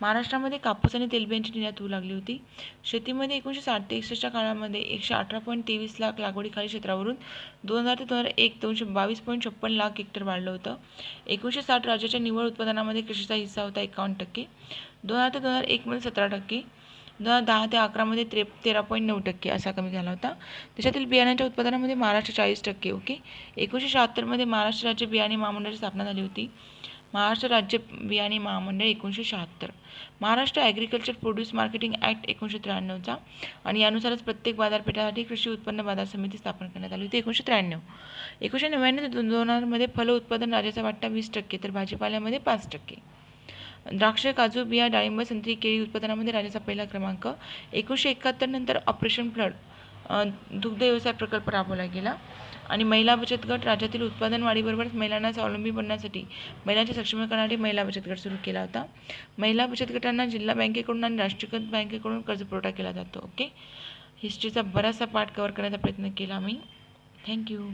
महाराष्ट्रामध्ये कापूस आणि तेलबियांची निर्यात होऊ लागली होती. शेतीमध्ये 1960 ते 61च्या काळामध्ये 118.23 लाख लागवडीखाली क्षेत्रावरून 2000 ते 2001 222.56 लाख हेक्टर वाढलं होतं. 1960 राज्याच्या निव्वळ उत्पादनामध्ये कृषीचा हिस्सा होता 51%. 2000 ते 2001 मध्ये 17%. 2010 ते 11 मध्ये 13.9% असा कमी झाला होता. देशातील बियाण्यांच्या उत्पादनामध्ये महाराष्ट्र 40%. ओके. 1976 मध्ये महाराष्ट्र राज्य बियाणे महामंडळाची स्थापना झाली होती. महाराष्ट्र राज्य बियाणे महामंडळ 1976. Maharashtra agriculture produce marketing act 1993चा आणि यानुसारच प्रत्येक बाजारपेठासाठी कृषी उत्पन्न बाजार समिती स्थापन करण्यात आली होती 1993. 1999 ते 2000 मध्ये फल उत्पादन राज्याचा वाटा 20%, तर भाजीपाल्यामध्ये 5%. द्राक्ष, काजू, बिया, डाळिंब, संत्री, केळी उत्पादनामध्ये राज्याचा पहिला क्रमांक. 1971 नंतर ऑपरेशन फ्लड दुग्ध व्यवसाय प्रकल्प राबवला गेला. आणि महिला बचत गट. राज्यातील उत्पादन वाढीबरोबरच महिलांना स्वावलंबी बनण्यासाठी महिलांचे सक्षमीकरणासाठी महिला बचत गट सुरू केला होता. महिला बचत गटांना जिल्हा बँकेकडून आणि राष्ट्रीयकृत बँकेकडून कर्जपुरवठा केला जातो. ओके. हिस्ट्रीचा बराचसा पार्ट कव्हर करण्याचा प्रयत्न केला मी. थँक्यू.